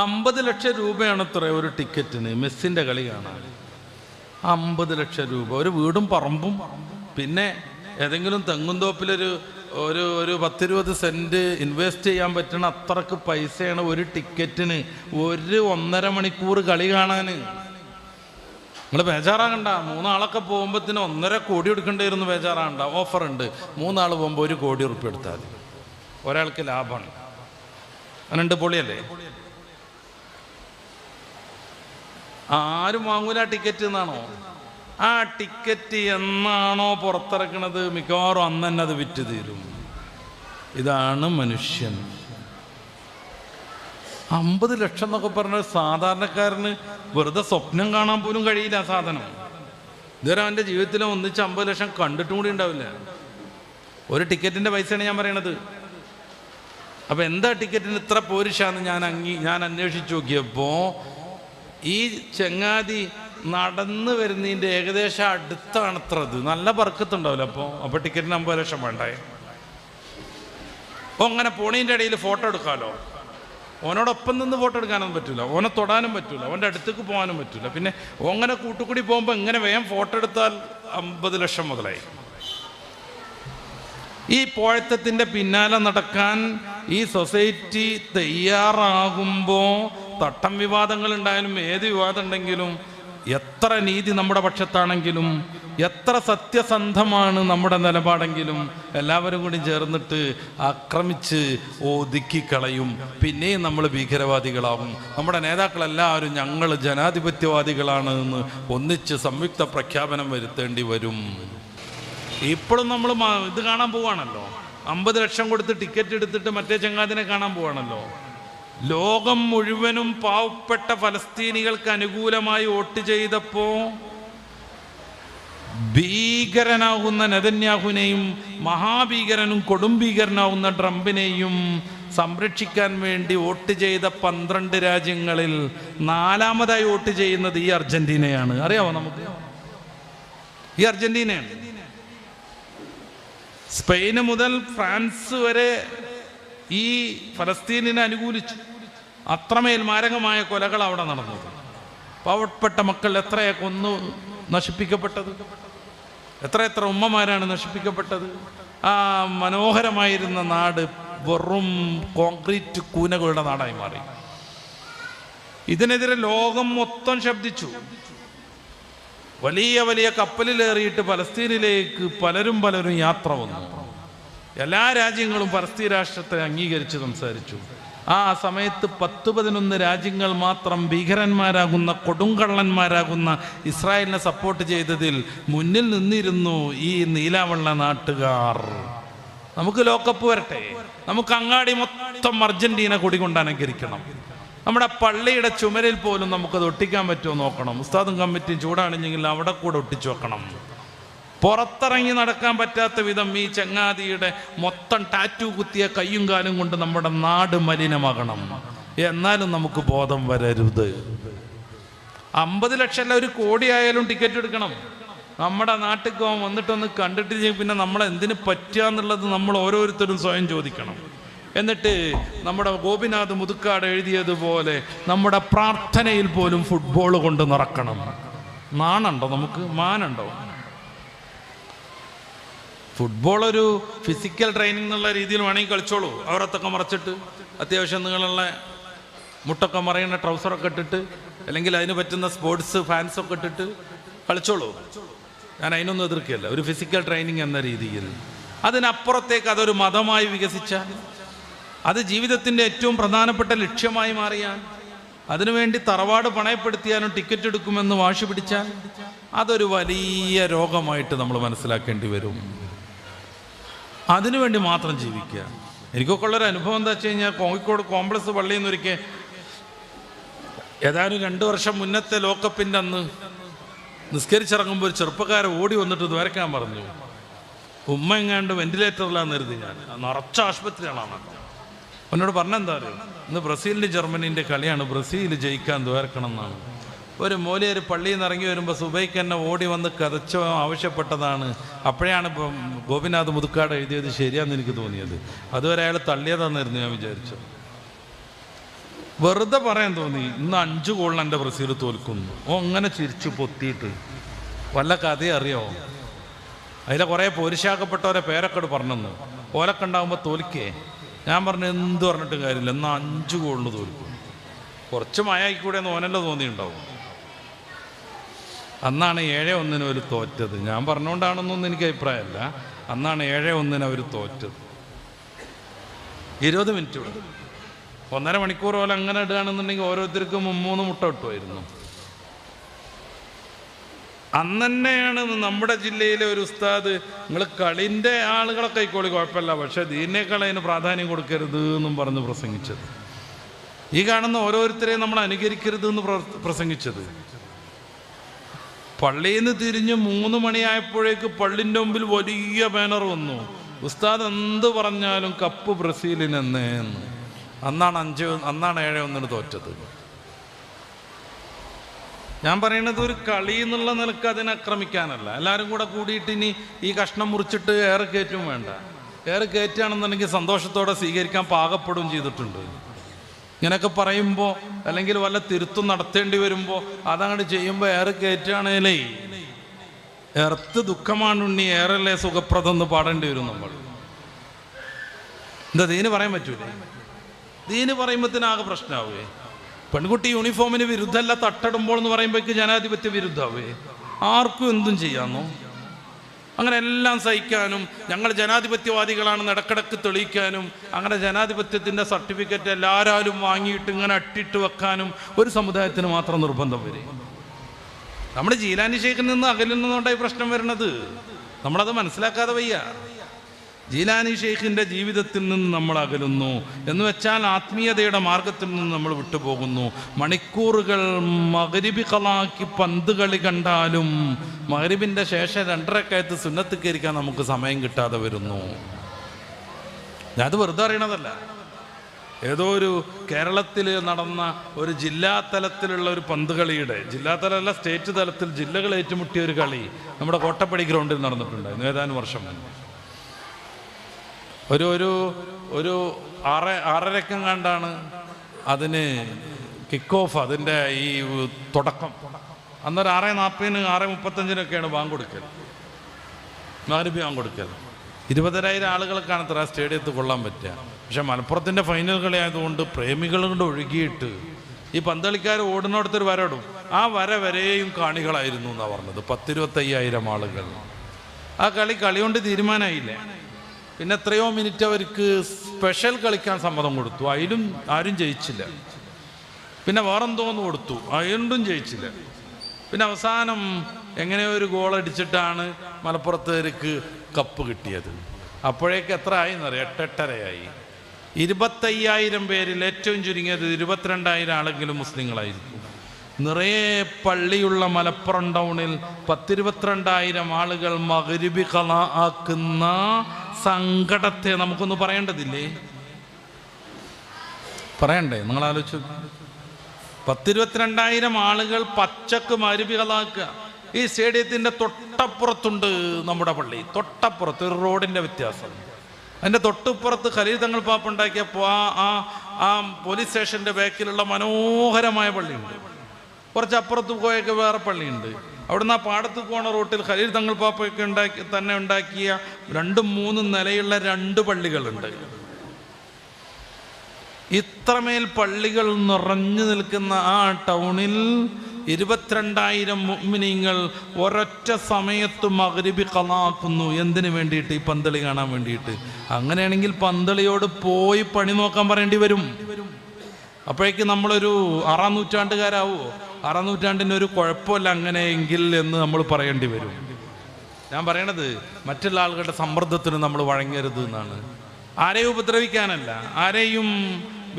50 ലക്ഷം രൂപയാണ് അത്ര ഒരു ടിക്കറ്റിന് മെസ്സിൻ്റെ കളി കാണാൻ. 50 ലക്ഷം രൂപ. ഒരു വീടും പറമ്പും പിന്നെ ഏതെങ്കിലും തെങ്ങുംതോപ്പിലൊരു ഒരു 10-20 സെൻറ്റ് ഇൻവെസ്റ്റ് ചെയ്യാൻ പറ്റണ അത്രക്ക് പൈസയാണ് ഒരു ടിക്കറ്റിന്. 1-1.5 മണിക്കൂർ കളി കാണാൻ. നിങ്ങൾ ബേജാറാകണ്ട. 3 ആളൊക്കെ പോകുമ്പോഴത്തേന് 1.5 കോടി എടുക്കേണ്ടിയിരുന്നു. ബേജാറാകണ്ട. ഓഫറുണ്ട്. 3 ആൾ പോകുമ്പോൾ 1 കോടി റുപ്യ എടുത്താൽ മതി. ഒരാൾക്ക് ലാഭമാണ്. 2 പൊളിയല്ലേ? ആരും വാങ്ങൂല ടിക്കറ്റ് എന്നാണോ? ആ ടിക്കറ്റ് എന്നാണോ പുറത്തിറക്കണത് മിക്കവാറും അന്ന് തന്നെ അത് വിറ്റ് തീരും. ഇതാണ് മനുഷ്യൻ. 50 ലക്ഷം എന്നൊക്കെ പറഞ്ഞാൽ സാധാരണക്കാരന് വെറുതെ സ്വപ്നം കാണാൻ പോലും കഴിയില്ല ആ സാധനം. ഇതുവരെ അവൻ്റെ ജീവിതത്തിൽ ഒന്നിച്ച് 50 ലക്ഷം കണ്ടിട്ടും കൂടി ഉണ്ടാവില്ല. ഒരു ടിക്കറ്റിൻ്റെ പൈസയാണ് ഞാൻ പറയണത്. അപ്പം എന്താ ടിക്കറ്റിന് ഇത്ര പോരിഷാന്ന് ഞാൻ അന്വേഷിച്ച് നോക്കിയപ്പോൾ ഈ ചങ്ങാതി നടന്ന് വരുന്നതിൻ്റെ ഏകദേശം അടുത്താണത്രത്. നല്ല ബർക്കത്തുണ്ടാവില്ല. അപ്പോൾ ടിക്കറ്റിന് 50 ലക്ഷം വേണ്ടേ? അപ്പോൾ അങ്ങനെ പോണീൻ്റെ ഇടയിൽ ഫോട്ടോ എടുക്കാമല്ലോ. ഓനോടൊപ്പം നിന്ന് ഫോട്ടോ എടുക്കാനൊന്നും പറ്റില്ല. ഓനെ തൊടാനും പറ്റില്ല. ഓൻ്റെ അടുത്തേക്ക് പോകാനും പറ്റില്ല. പിന്നെ ഓങ്ങനെ കൂട്ടുകൂടി പോകുമ്പോൾ ഇങ്ങനെ വേഗം ഫോട്ടോ എടുത്താൽ 50 ലക്ഷം മുതലായി. ഈ പോഴത്തത്തിൻ്റെ പിന്നാലെ നടക്കാൻ ഈ സൊസൈറ്റി തയ്യാറാകുമ്പോൾ തട്ടം വിവാദങ്ങൾ ഉണ്ടായാലും ഏത് വിവാദം ഉണ്ടെങ്കിലും എത്ര നീതി നമ്മുടെ പക്ഷത്താണെങ്കിലും എത്ര സത്യസന്ധമാണ് നമ്മുടെ നിലപാടെങ്കിലും എല്ലാവരും കൂടി ചേർന്നിട്ട് ആക്രമിച്ച് ഒതുക്കിക്കളയും. പിന്നെയും നമ്മൾ ഭീകരവാദികളാവും. നമ്മുടെ നേതാക്കളെല്ലാവരും ഞങ്ങൾ ജനാധിപത്യവാദികളാണ് എന്ന് ഒന്നിച്ച് സംയുക്ത പ്രഖ്യാപനം വരുത്തേണ്ടി വരും. ഇപ്പോഴും നമ്മൾ ഇത് കാണാൻ പോവാണല്ലോ. 50 ലക്ഷം കൊടുത്ത് ടിക്കറ്റ് എടുത്തിട്ട് മറ്റേ ചങ്ങാതിനെ കാണാൻ പോവാണല്ലോ. ലോകം മുഴുവനും പാവപ്പെട്ട ഫലസ്തീനികൾക്ക് അനുകൂലമായി വോട്ട് ചെയ്തപ്പോൾ ഭീകരനാകുന്ന നെതന്യാഹുവിനെയും മഹാഭീകരനും കൊടുംഭീകരനാകുന്ന ട്രംപിനെയും സംരക്ഷിക്കാൻ വേണ്ടി വോട്ട് ചെയ്ത 12 രാജ്യങ്ങളിൽ 4ാമതായി വോട്ട് ചെയ്യുന്നത് ഈ അർജന്റീനയാണ്. അറിയാമോ നമുക്ക്? ഈ അർജന്റീനയാണ്. സ്പെയിന് മുതൽ ഫ്രാൻസ് വരെ ഈ ഫലസ്തീനിനെ അനുകൂലിച്ചു. അത്രമേൽ മാരകമായ കൊലകൾ അവിടെ നടന്നത്. പാവപ്പെട്ട മക്കൾ എത്രയെ കൊന്നു നശിപ്പിക്കപ്പെട്ടത്. എത്ര ഉമ്മമാരാണ് നശിപ്പിക്കപ്പെട്ടത്. ആ മനോഹരമായിരുന്ന നാട് വെറും കോൺക്രീറ്റ് കൂനകളുടെ നാടായി മാറി. ഇതിനെതിരെ ലോകം മൊത്തം ശബ്ദിച്ചു. വലിയ വലിയ കപ്പലിലേറിയിട്ട് പലസ്തീനിലേക്ക് പലരും യാത്ര വന്നു. എല്ലാ രാജ്യങ്ങളും പലസ്തീൻ രാഷ്ട്രത്തെ അംഗീകരിച്ച് സംസാരിച്ചു. ആ സമയത്ത് 10-11 രാജ്യങ്ങൾ മാത്രം ഭീകരന്മാരാകുന്ന കൊടുങ്കള്ളന്മാരാകുന്ന ഇസ്രായേലിനെ സപ്പോർട്ട് ചെയ്തതിൽ മുന്നിൽ നിന്നിരുന്നു ഈ നീലാവെള്ള നാട്ടുകാർ. നമുക്ക് ലോകകപ്പ് വരട്ടെ, നമുക്ക് അങ്ങാടി മൊത്തം അർജന്റീന കൊടി കൊണ്ട് അലങ്കരിക്കണം. നമ്മുടെ പള്ളിയുടെ ചുമരിൽ പോലും നമുക്കത് ഒട്ടിക്കാൻ പറ്റുമോ നോക്കണം. ഉസ്താദും കമ്മിറ്റിയും ചൂടാണെങ്കിൽ അവിടെ കൂടെ ഒട്ടിച്ചു വെക്കണം. പുറത്തിറങ്ങി നടക്കാൻ പറ്റാത്ത വിധം ഈ ചങ്ങാതിയുടെ മൊത്തം ടാറ്റു കുത്തിയ കയ്യും കാലും കൊണ്ട് നമ്മുടെ നാട് മലിനമാകണം. എന്നാലും നമുക്ക് ബോധം വരരുത്. 50 ലക്ഷമല്ല, 1 കോടി ആയാലും ടിക്കറ്റ് എടുക്കണം. നമ്മുടെ നാട്ടിൽ പോകാൻ വന്നിട്ടൊന്ന് കണ്ടിട്ട് പിന്നെ നമ്മളെന്തിന് പറ്റുക എന്നുള്ളത് നമ്മൾ ഓരോരുത്തരും സ്വയം ചോദിക്കണം. എന്നിട്ട് നമ്മുടെ ഗോപിനാഥ് മുതുക്കാട് എഴുതിയതുപോലെ നമ്മുടെ പ്രാർത്ഥനയിൽ പോലും ഫുട്ബോൾ കൊണ്ട് നിറക്കണം. നാണുണ്ടോ നമുക്ക്? മാനുണ്ടോ? ഫുട്ബോൾ ഒരു ഫിസിക്കൽ ട്രെയിനിങ് എന്നുള്ള രീതിയിൽ വേണമെങ്കിൽ കളിച്ചോളൂ. അവരത്തൊക്കെ മറച്ചിട്ട് അത്യാവശ്യം നിങ്ങളുള്ള മുട്ടൊക്കെ മറയുന്ന ട്രൗസറൊക്കെ ഇട്ടിട്ട് അല്ലെങ്കിൽ അതിന് പറ്റുന്ന സ്പോർട്സ് ഫാൻസൊക്കെ ഇട്ടിട്ട് കളിച്ചോളൂ. ഞാൻ അതിനൊന്നും എതിർക്കുകയല്ല. ഒരു ഫിസിക്കൽ ട്രെയിനിങ് എന്ന രീതിയിൽ. അതിനപ്പുറത്തേക്ക് അതൊരു മതമായി വികസിച്ചാൽ, അത് ജീവിതത്തിൻ്റെ ഏറ്റവും പ്രധാനപ്പെട്ട ലക്ഷ്യമായി മാറിയാൽ, അതിനുവേണ്ടി തറവാട് പണയപ്പെടുത്തിയാലും ടിക്കറ്റ് എടുക്കുമെന്ന് വാശി പിടിച്ചാൽ അതൊരു വലിയ രോഗമായിട്ട് നമ്മൾ മനസ്സിലാക്കേണ്ടി വരും. അതിനുവേണ്ടി മാത്രം ജീവിക്കുക. എനിക്കൊക്കെ ഉള്ളൊരു അനുഭവം എന്താ വെച്ച് കഴിഞ്ഞാൽ, കോഴിക്കോട് കോംപ്ലക്സ് പള്ളിയിൽ നിന്നൊരിക്കൽ ഏതാനും 2 വർഷം മുന്നത്തെ ലോകകപ്പിൻ്റെ അന്ന് നിസ്കരിച്ചിറങ്ങുമ്പോൾ ഒരു ചെറുപ്പക്കാരെ ഓടി വന്നിട്ട് ദ്വാരക്കാൻ പറഞ്ഞു. ഉമ്മ എങ്ങാണ്ട് വെന്റിലേറ്ററിലാന്ന് കരുതി. ഞാൻ നിറച്ച ആശുപത്രികളാണ്. എന്നോട് പറഞ്ഞെന്താ അറിയോ, ഇന്ന് ബ്രസീലിൻ്റെ ജർമ്മനീൻ്റെ കളിയാണ്, ബ്രസീൽ ജയിക്കാൻ ദ്വാരക്കണം എന്നാണ്. ഒരു മൂലയൊരു പള്ളിയിൽ നിന്ന് ഇറങ്ങി വരുമ്പോൾ സുബൈക്ക് തന്നെ ഓടി വന്ന് കതച്ചോ ആവശ്യപ്പെട്ടതാണ്. അപ്പോഴാണ് ഇപ്പം ഗോപിനാഥ് മുതുക്കാട് എഴുതിയത് ശരിയാണെന്ന് എനിക്ക് തോന്നിയത്. അതുവരെ അയാൾ തള്ളിയതാണെന്നായിരുന്നു ഞാൻ വിചാരിച്ചത്. വെറുതെ പറയാൻ തോന്നി, ഇന്ന് 5 ഗോളിന് എൻ്റെ ബ്രസീൽ തോൽക്കുന്നു. ഓ അങ്ങനെ ചിരിച്ചു പൊത്തിയിട്ട് വല്ല കഥയും അറിയാമോ? അതിലെ കുറേ പോരിശാക്കപ്പെട്ടവരെ പേരൊക്കെ പറഞ്ഞെന്ന്. ഓലൊക്കെ ഉണ്ടാകുമ്പോൾ തോൽക്കേ. ഞാൻ പറഞ്ഞു എന്ത് പറഞ്ഞിട്ട് കാര്യമില്ല, എന്നാൽ 5 ഗോളിന് തോൽക്കും. കുറച്ച് മഴയായിക്കൂടെ എന്ന് ഓനല്ല തോന്നിയിട്ടുണ്ടാവും. അന്നാണ് 7-1 അവർ തോറ്റത്. ഞാൻ പറഞ്ഞുകൊണ്ടാണെന്നൊന്നും എനിക്ക് അഭിപ്രായമല്ല. അന്നാണ് 7-1 അവർ തോറ്റത്. 20 മിനിറ്റ് ഇവിടെ 1.5 മണിക്കൂർ പോലെ അങ്ങനെ ഇടുകയാണെന്നുണ്ടെങ്കിൽ ഓരോരുത്തർക്കും 3 മുട്ട കിട്ടുമായിരുന്നു. അന്ന് തന്നെയാണ് നമ്മുടെ ജില്ലയിലെ ഒരു ഉസ്താദ്, നിങ്ങൾ കളിൻ്റെ ആളുകളൊക്കെ ആയിക്കോളി കുഴപ്പമില്ല, പക്ഷെ ദീനേക്കാൾ അതിന് പ്രാധാന്യം കൊടുക്കരുത് എന്നും പറഞ്ഞ് പ്രസംഗിച്ചത്. ഈ കാണുന്ന ഓരോരുത്തരെയും നമ്മൾ അനുകരിക്കരുത് എന്ന് പ്രസംഗിച്ചത്. പള്ളിയിൽ നിന്ന് തിരിഞ്ഞ് 3 മണിയായപ്പോഴേക്ക് പള്ളിൻ്റെ മുമ്പിൽ വലിയ ബാനർ വന്നു, ഉസ്താദ് എന്ത് പറഞ്ഞാലും കപ്പ് ബ്രസീലിനെന്ന്. അന്നാണ് 7-1 തോറ്റത്. ഞാൻ പറയുന്നത് ഒരു കളി എന്നുള്ള നിലക്ക് അതിനെ ആക്രമിക്കാനല്ല. എല്ലാവരും കൂടെ കൂടിയിട്ട് ഇനി ഈ കഷ്ണം മുറിച്ചിട്ട് ഏറെ കയറ്റും വേണ്ട. ഏറെ കയറ്റുകയാണെന്നുണ്ടെങ്കിൽ സന്തോഷത്തോടെ സ്വീകരിക്കാൻ പാകപ്പെടുകയും ചെയ്തിട്ടുണ്ട്. ഇങ്ങനെയൊക്കെ പറയുമ്പോൾ അല്ലെങ്കിൽ വല്ല തിരുത്തും നടത്തേണ്ടി വരുമ്പോൾ അതങ്ങോട്ട് ചെയ്യുമ്പോൾ ഏറെ കയറ്റുകയാണേലേ എർത്ത് ദുഃഖമാണുണ്ണി ഏറെല്ലേ സുഖപ്രദം എന്ന് പാടേണ്ടി വരും നമ്മൾ. എന്താ ദീന് പറയാൻ പറ്റൂലേ? ദീന് പറയുമ്പോഴത്തേനാകെ പ്രശ്നമാവേ. പെൺകുട്ടി യൂണിഫോമിന് വിരുദ്ധമല്ല തട്ടിടുമ്പോൾ എന്ന് പറയുമ്പോഴേക്ക് ജനാധിപത്യ വിരുദ്ധമാവേ. ആർക്കും എന്തും ചെയ്യാമെന്നോ? അങ്ങനെ എല്ലാം സഹിക്കാനും ഞങ്ങൾ ജനാധിപത്യവാദികളാണെന്ന് ഇടക്കിടക്ക് തെളിയിക്കാനും അങ്ങനെ ജനാധിപത്യത്തിൻ്റെ സർട്ടിഫിക്കറ്റ് എല്ലാവരും വാങ്ങിയിട്ട് ഇങ്ങനെ അട്ടിട്ട് വെക്കാനും ഒരു സമുദായത്തിന് മാത്രം നിർബന്ധം വരും. നമ്മുടെ ജീലാനി ഷെയ്ഖിൽ നിന്ന് അകലിൽ നിന്നുകൊണ്ടായി പ്രശ്നം വരുന്നത്. നമ്മളത് മനസ്സിലാക്കാതെ വയ്യ. ജീലാനി ഷെയ്ഖിൻ്റെ ജീവിതത്തിൽ നിന്ന് നമ്മൾ അകലുന്നു എന്ന് വെച്ചാൽ ആത്മീയതയുടെ മാർഗത്തിൽ നിന്ന് നമ്മൾ വിട്ടുപോകുന്നു. മണിക്കൂറുകൾ മഗ്രിബി ഖളാക്കി പന്ത് കളി കണ്ടാലും മഗ്രിബിൻ്റെ ശേഷം 2 സുന്നത്ത് കയറിക്കാൻ നമുക്ക് സമയം കിട്ടാതെ വരുന്നു. ഞാനത് വെറുതെ അറിയണതല്ല. ഏതോ ഒരു കേരളത്തിൽ നടന്ന ഒരു ജില്ലാ തലത്തിലുള്ള ഒരു പന്ത് കളിയുടെ, ജില്ലാതലമല്ല സ്റ്റേറ്റ് തലത്തിൽ ജില്ലകൾ ഏറ്റുമുട്ടിയ ഒരു കളി നമ്മുടെ കോട്ടപ്പടി ഗ്രൗണ്ടിൽ നടന്നിട്ടുണ്ടായിരുന്നു ഏതാനും വർഷം മുന്നേ. ഒരു 6:30 കണ്ടാണ് അതിന് കിക്ക് ഓഫ്, അതിൻ്റെ ഈ തുടക്കം. അന്നൊരു 6:40 6:35 ബാങ്ക് കൊടുക്കൽ, മഗ്രിബ് ബാങ്ക് കൊടുക്കൽ. 20,000 ആളുകൾക്കാണ് ഇത്ര സ്റ്റേഡിയത്തിൽ കൊള്ളാൻ പറ്റുക. പക്ഷെ മലപ്പുറത്തിൻ്റെ ഫൈനൽ കളി ആയതുകൊണ്ട് പ്രേമികൾ കൊണ്ട് ഒഴുകിയിട്ട് ഈ പന്തളിക്കാർ ഓടുന്നിടത്തൊരു വരടും, ആ വരെയും കാണികളായിരുന്നു എന്നാണ് പറഞ്ഞത്. 10-25,000 ആളുകൾ. ആ കളി കൊണ്ട് തീരുമാനമായില്ലേ. പിന്നെ എത്രയോ മിനിറ്റ് അവർക്ക് സ്പെഷ്യൽ കളിക്കാൻ സമ്മതം കൊടുത്തു, അതിലും ആരും ജയിച്ചില്ല. പിന്നെ വേറെന്തോന്ന് കൊടുത്തു, അതിലും ജയിച്ചില്ല. പിന്നെ അവസാനം എങ്ങനെയോ ഒരു ഗോൾ അടിച്ചിട്ടാണ് മലപ്പുറത്തേക്ക് കപ്പ് കിട്ടിയത്. അപ്പോഴേക്ക് എത്ര ആയി എന്നറിയാം? 8-8.5 ആയി. 25,000 പേരിൽ ഏറ്റവും ചുരുങ്ങിയത് 22,000 ആളെങ്കിലും മുസ്ലിങ്ങളായിരിക്കും. നിറയെ പള്ളിയുള്ള മലപ്പുറം ടൗണിൽ 10-22,000 ആളുകൾ മഗ്രിബി ഖളാ ആക്കുന്ന സങ്കടത്തെ നമുക്കൊന്ന് പറയേണ്ടതില്ലേ? പറയണ്ടേ? നിങ്ങൾ ആലോചിച്ചു. 10-22,000 ആളുകൾ പച്ചക്ക് മഗ്രിബി ഖളാ ആക്കുക. ഈ സ്റ്റേഡിയത്തിൻ്റെ തൊട്ടപ്പുറത്തുണ്ട് നമ്മുടെ പള്ളി, തൊട്ടപ്പുറത്ത് ഒരു റോഡിൻ്റെ വ്യത്യാസം. അതിൻ്റെ തൊട്ടിപ്പുറത്ത് ഖലീൽ തങ്ങൾ പാപ്പ ഉണ്ടാക്കിയപ്പോൾ ആ പോലീസ് സ്റ്റേഷൻ്റെ ബാക്കിലുള്ള മനോഹരമായ പള്ളിയുണ്ട്. കുറച്ച് അപ്പുറത്ത് പോയൊക്കെ വേറെ പള്ളിയുണ്ട്. അവിടുന്ന് ആ പാടത്ത് പോണ റൂട്ടിൽ ഖലീൽ തങ്ങൾ പാപ്പയൊക്കെ ഉണ്ടാക്കിയ 2-3 നിലയുള്ള 2 പള്ളികളുണ്ട്. ഇത്രമേൽ പള്ളികൾ നിറഞ്ഞു നിൽക്കുന്ന ആ ടൗണിൽ 22,000 മുഅ്മിനീങ്ങൾ ഒരൊറ്റ സമയത്ത് മഗ്രിബി ഖളാ ആക്കുന്നു. എന്തിനു വേണ്ടിയിട്ട്? ഈ പന്തളി കാണാൻ വേണ്ടിയിട്ട്. അങ്ങനെയാണെങ്കിൽ പന്തളിയോട് പോയി പണി നോക്കാൻ പറയേണ്ടി വരും. അപ്പോഴേക്ക് നമ്മളൊരു 6-ാം നൂറ്റാണ്ടുകാരാവോ? 6-ാം നൂറ്റാണ്ടിന് ഒരു കുഴപ്പമില്ല അങ്ങനെയെങ്കിൽ എന്ന് നമ്മൾ പറയേണ്ടി വരും. ഞാൻ പറയണത് മറ്റുള്ള ആളുകളുടെ സമ്മർദ്ദത്തിന് നമ്മൾ വഴങ്ങരുത് എന്നാണ്. ആരെയും ഉപദ്രവിക്കാനല്ല, ആരെയും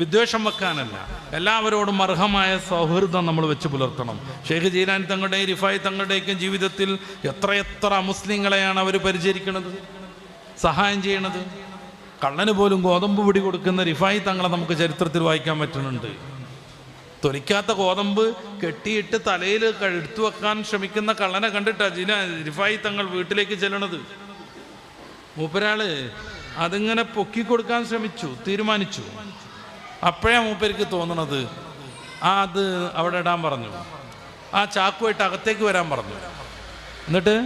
വിദ്വേഷം വെക്കാനല്ല, എല്ലാവരോടും അർഹമായ സൗഹൃദം നമ്മൾ വെച്ച് പുലർത്തണം. ഷെയ്ഖ് ജീലാനി തങ്ങളുടെയും റിഫായി തങ്ങളുടെയൊക്കെ ജീവിതത്തിൽ എത്രയെത്ര മുസ്ലിങ്ങളെയാണ് അവർ പരിചരിക്കുന്നത്, സഹായം ചെയ്യണത്. കള്ളന് പോലും ഗോതമ്പ് പിടി കൊടുക്കുന്ന റിഫായി തങ്ങളെ നമുക്ക് ചരിത്രത്തിൽ വായിക്കാൻ പറ്റുന്നുണ്ട്. തൊലിക്കാത്ത ഗോതമ്പ് കെട്ടിയിട്ട് തലയിൽ എടുത്തു വെക്കാൻ ശ്രമിക്കുന്ന കള്ളനെ കണ്ടിട്ടാണ് റിഫായി തങ്ങൾ വീട്ടിലേക്ക് ചെല്ലണത്. മൂപ്പരാള് അതിങ്ങനെ പൊക്കിക്കൊടുക്കാൻ തീരുമാനിച്ചു. അപ്പോഴേ മൂപ്പർക്ക് തോന്നണത് അത് അവിടെ ഇടാൻ പറഞ്ഞു. ആ ചാക്കുമായിട്ട് അകത്തേക്ക് വരാൻ പറഞ്ഞു. എന്നിട്ട്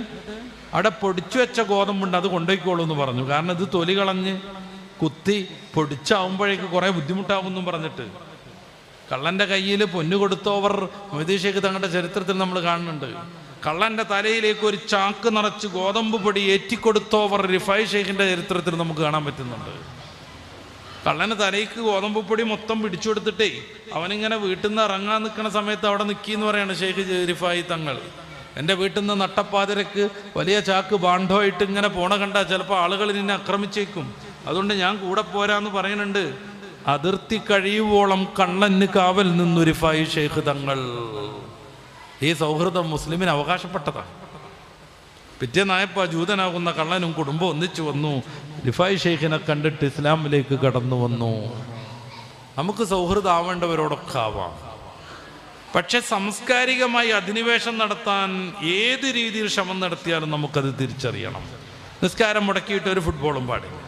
അവിടെ പൊടിച്ചു വെച്ച ഗോതമ്പുണ്ട്, അത് കൊണ്ടുപോയിക്കോളൂ എന്ന് പറഞ്ഞു. കാരണം ഇത് തൊലി കളഞ്ഞ് കുത്തി പൊടിച്ചാവുമ്പോഴേക്ക് കുറേ ബുദ്ധിമുട്ടാകുമെന്നും പറഞ്ഞിട്ട്. കള്ളൻ്റെ കയ്യിൽ പൊന്നു കൊടുത്തോവർ മൊയ്തീൻ ശൈഖ് തങ്ങളുടെ ചരിത്രത്തിൽ നമ്മൾ കാണുന്നുണ്ട്. കള്ളൻ്റെ തലയിലേക്ക് ഒരു ചാക്ക് നിറച്ച് ഗോതമ്പ് പൊടി ഏറ്റിക്കൊടുത്തോവർ റിഫായി ഷെയ്ഖിൻ്റെ ചരിത്രത്തിൽ നമുക്ക് കാണാൻ പറ്റുന്നുണ്ട്. കള്ളന് തലയ്ക്ക് ഗോതമ്പ് പൊടി മൊത്തം പിടിച്ചു കൊടുത്തിട്ടേ അവനിങ്ങനെ വീട്ടിൽ നിന്ന് ഇറങ്ങാൻ നിൽക്കുന്ന സമയത്ത് അവിടെ നിൽക്കിയെന്ന് പറയാണ് ഷെയ്ഖ് റിഫായി തങ്ങൾ. എൻ്റെ വീട്ടിൽ നിന്ന് നട്ടപ്പാതിരക്ക് വലിയ ചാക്ക് ബാണ്ഡോയിട്ട് ഇങ്ങനെ പോണ കണ്ടാൽ ചിലപ്പോൾ ആളുകൾ നിന്നെ ആക്രമിച്ചേക്കും, അതുകൊണ്ട് ഞാൻ കൂടെ പോരാന്ന് പറയുന്നുണ്ട്. അതിർത്തി കഴിയുവോളം കള്ളന് കാവൽ നിന്നു റിഫായി ഷെയ്ഖ് തങ്ങൾ. ഈ സൗഹൃദം മുസ്ലിമിന് അവകാശപ്പെട്ടതാണ്. പിറ്റേന്നായപ്പോൾ ജൂതനാകുന്ന കള്ളനും കുടുംബം ഒന്നിച്ചു വന്നു. റിഫായി ഷെയ്ഖിനെ കണ്ടിട്ട് ഇസ്ലാമിലേക്ക് കടന്നു വന്നു. നമുക്ക് സൗഹൃദം ആവേണ്ടവരോടൊക്കെ ആവാം. പക്ഷെ സാംസ്കാരികമായി അധിനിവേശം നടത്താൻ ഏത് രീതിയിൽ ശ്രമം നടത്തിയാലും നമുക്കത് തിരിച്ചറിയണം. നിസ്കാരം മുടക്കിയിട്ട് ഒരു ഫുട്ബോളും പാടില്ല.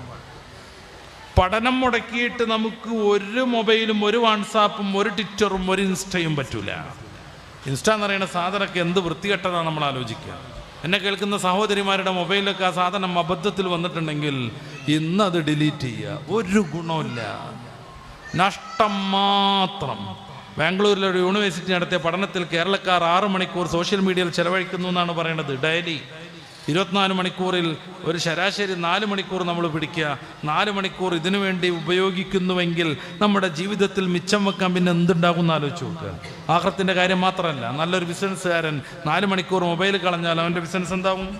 പഠനം മുടക്കിയിട്ട് നമുക്ക് ഒരു മൊബൈലും ഒരു വാട്സാപ്പും ഒരു ട്വിറ്ററും ഒരു ഇൻസ്റ്റയും പറ്റൂല. ഇൻസ്റ്റ എന്ന് പറയുന്ന സാധനമൊക്കെ എന്ത് വൃത്തികെട്ടതാണ് നമ്മൾ ആലോചിക്കുക. എന്നെ കേൾക്കുന്ന സഹോദരിമാരുടെ മൊബൈലൊക്കെ ആ സാധനം അബദ്ധത്തിൽ വന്നിട്ടുണ്ടെങ്കിൽ ഇന്ന് അത് ഡിലീറ്റ് ചെയ്യുക. ഒരു ഗുണമില്ല, നഷ്ടം മാത്രം. ബാംഗ്ലൂരിലെ ഒരു യൂണിവേഴ്സിറ്റി നടത്തിയ പഠനത്തിൽ കേരളക്കാർ 6 മണിക്കൂർ സോഷ്യൽ മീഡിയയിൽ ചെലവഴിക്കുന്നു എന്നാണ് പറയുന്നത്. ഡെയിലി 24 മണിക്കൂറിൽ ഒരു ശരാശരി 4 മണിക്കൂർ നമ്മൾ പിടിക്കുക. 4 മണിക്കൂർ ഇതിനു വേണ്ടി ഉപയോഗിക്കുന്നുവെങ്കിൽ നമ്മുടെ ജീവിതത്തിൽ മിച്ചം വെക്കാൻ പിന്നെ എന്തുണ്ടാകും എന്ന് ആലോചിച്ച് നോക്കുക. ആഖിറത്തിന്റെ കാര്യം മാത്രമല്ല, നല്ലൊരു ബിസിനസ്സുകാരൻ 4 മണിക്കൂർ മൊബൈൽ കളഞ്ഞാൽ അവൻ്റെ ബിസിനസ് എന്താവും?